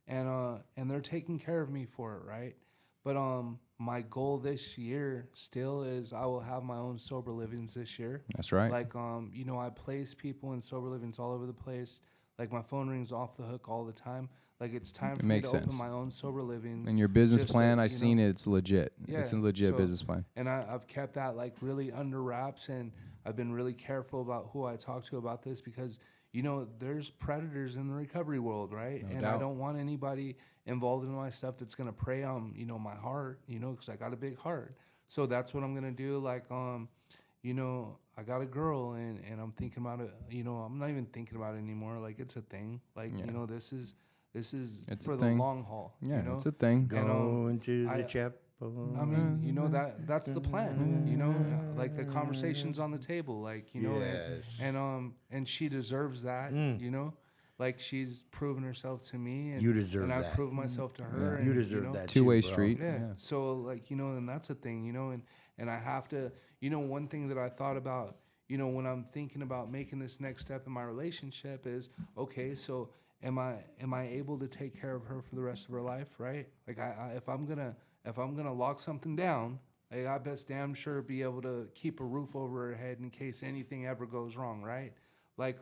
And they're taking care of me for it, right? But my goal this year still is I will have my own sober livings this year. That's right. I place people in sober livings all over the place. My phone rings off the hook all the time. Like, it's time for me makes to open sense. my own sober living. And your business Just plan, to, I've seen it. It's legit. Yeah, It's a legit so- business plan. And I've kept that like really under wraps, and I've been really careful about who I talk to about this because, you know, there's predators in the recovery world, right? No and doubt. I don't want anybody involved in my stuff that's going to prey on, you know, my heart, you know, because I got a big heart. So that's what I'm going to do. Like, you know, I got a girl, and I'm thinking about it. You know, I'm not even thinking about it anymore. Like, it's a thing. Like, you know, this is It's for a the thing. long haul. Yeah, you know? it's a thing. And, Go into I- the chapel. I mean, you know, that's the plan, you know, like the conversations on the table, like, you know, Yes. and she deserves that, you know, like she's proven herself to me, and You deserve and I've that. proven myself to her. And, You deserve know, that Two-way too, bro. street. yeah. So like, you know, and that's a thing, you know, and I have to, you know, one thing that I thought about, you know, when I'm thinking about making this next step in my relationship is, okay, so am I able to take care of her for the rest of her life, right? Like if I'm gonna lock something down, like, I best damn sure be able to keep a roof over her head in case anything ever goes wrong, right? Like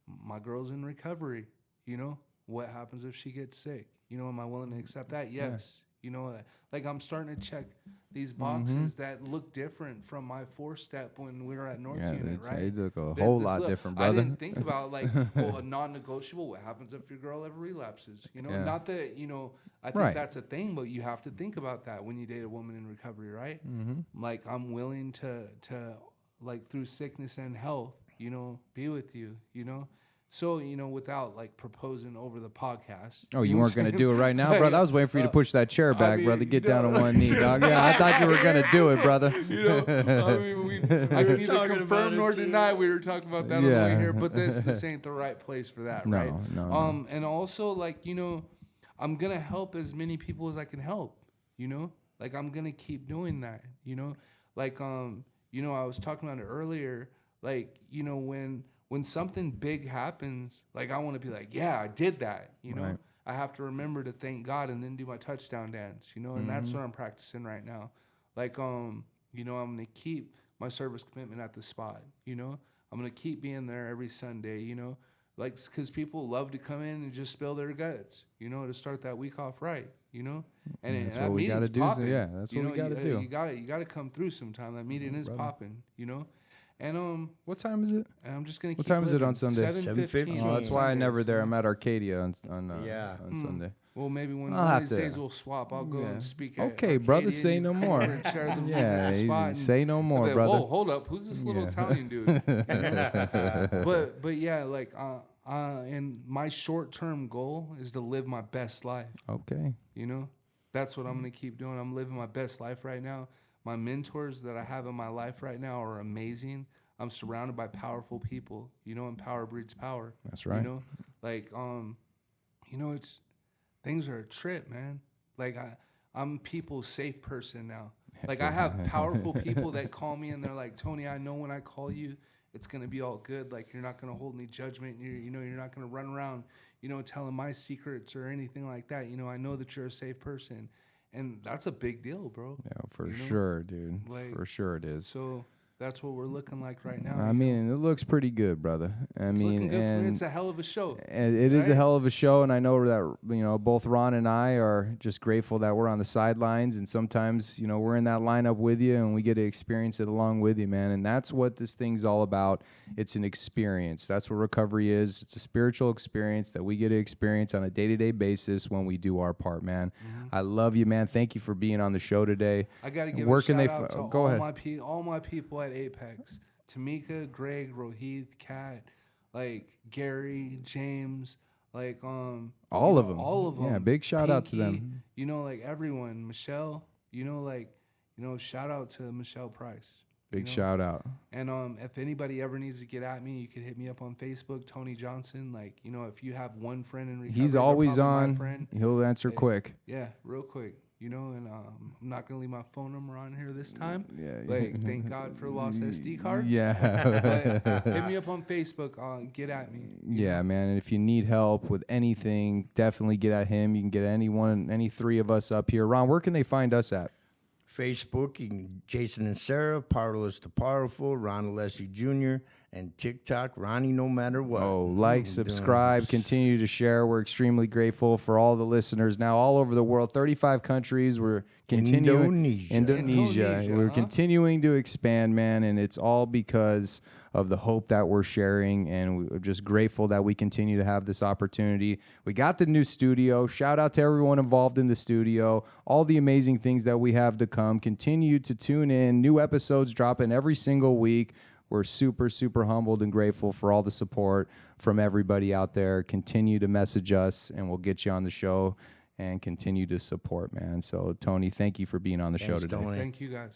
my girl's in recovery, you know, what happens if she gets sick? You know, am I willing to accept that? Yes. You know, like I'm starting to check these boxes that look different from my 4-step when we were at North Unit, right? They look a This- whole this lot look- different, I brother. didn't think about like, well, a non-negotiable. What happens if your girl ever relapses? You know, Yeah. not that, you know, I think Right. that's a thing, but you have to think about that when you date a woman in recovery, right? Mm-hmm. Like I'm willing to like through sickness and health, you know, be with you, you know. So, you know, without like proposing over the podcast. Oh, you know weren't what going I'm to do it right now, saying? brother? I was waiting for you to push that chair back, mean, brother. Get you down know, on one knee, dog. Yeah, I thought you were going to do it, brother. You know, I mean, I can neither talking about confirm it nor too. deny. We were talking about that on the Yeah. way here, but this ain't the right place for that, No, right? no. And also, like, you know, I'm gonna help as many people as I can help. You know, like I'm gonna keep doing that. You know, like you know, I was talking about it earlier. Like, you know, when something big happens, like I want to be like, yeah, I did that. You know, Right. I have to remember to thank God and then do my touchdown dance. You know, and that's what I'm practicing right now. Like, you know, I'm gonna keep my service commitment at the spot. You know, I'm gonna keep being there every Sunday. You know, like because people love to come in and just spill their guts. You know, to start that week off right. You know, and That's that what we meeting's gotta do, popping. yeah, that's You what we know, gotta do. You gotta come through sometime. That meeting is popping. You know, and What time is it? I'm just gonna. What keep time is it living. on Sunday? 7:15. 7:15. Oh, that's why I never Sundays, there. you I'm know? at Arcadia on Sunday. Well, maybe one I'll of have these to- days we'll swap. I'll go Yeah. and speak. At Okay, brother, Arcadia, say and you no come more. over and share the Yeah, the spot and say no I'll more, be like, brother. Whoa, hold up, who's this little Yeah. Italian dude? but yeah, like and my short term goal is to live my best life. Okay. You know, that's what I'm gonna keep doing. I'm living my best life right now. My mentors that I have in my life right now are amazing. I'm surrounded by powerful people, you know, and power breeds power. That's right. You know, like, you know, it's things are a trip, man. Like I'm people's safe person now. Like I have powerful people that call me and they're like, Tony, I know when I call you, it's gonna be all good. Like you're not gonna hold any judgment. You know, you're not gonna run around, you know, telling my secrets or anything like that. You know, I know that you're a safe person, and that's a big deal, bro. Yeah, for You know? sure, dude. Like- For sure it is. So that's what we're looking like right now. I mean, it looks pretty good, brother. it's looking good for me. and It's a hell of a show. and it is a right? hell of a show, and I know that, you know, both Ron and I are just grateful that we're on the sidelines, and sometimes, you know, we're in that lineup with you, and we get to experience it along with you, man. And that's what this thing's all about. It's an experience. That's what recovery is. It's a spiritual experience that we get to experience on a day-to-day basis when we do our part, man. I love you, man. Thank you for being on the show today. I got to give Where a can shout they out to go all ahead. all my people at Apex. Tamika, Greg, Rohith, Kat, like Gary, James, like All you of know, them. all of them. Yeah, big shout out to Pinky, them. You know, like everyone. Michelle, you know, like, you know, shout out to Michelle Price. Big know? shout out. And if anybody ever needs to get at me, you can hit me up on Facebook, Tony Johnson. Like, you know, if you have one friend in recovery, He's they're always probably my on. friend. He'll answer Hey, quick. Yeah, real quick. You know, and I'm not gonna leave my phone number on here this time. Yeah. Like, thank God for lost SD cards. Yeah. But hit me up on Facebook. Get at me. Yeah, man. And if you need help with anything, definitely get at him. You can get any three of us up here. Ron, where can they find us at? Facebook, Jason and Sarah, Powerless to Powerful, Ron Leslie Jr., and TikTok, Ronnie No Matter What. Oh, like, subscribe, continue to share. We're extremely grateful for all the listeners now all over the world, 35 countries. We're continuing. Indonesia. We're continuing to expand, man, and it's all because of the hope that we're sharing, and we're just grateful that we continue to have this opportunity. We got the new studio. Shout out to everyone involved in the studio, all the amazing things that we have to come. Continue to tune in. New episodes dropping every single week. We're super, super humbled and grateful for all the support from everybody out there. Continue to message us, and we'll get you on the show and continue to support, man. So, Tony, thank you for being on the show today. Tony. Thank you, guys.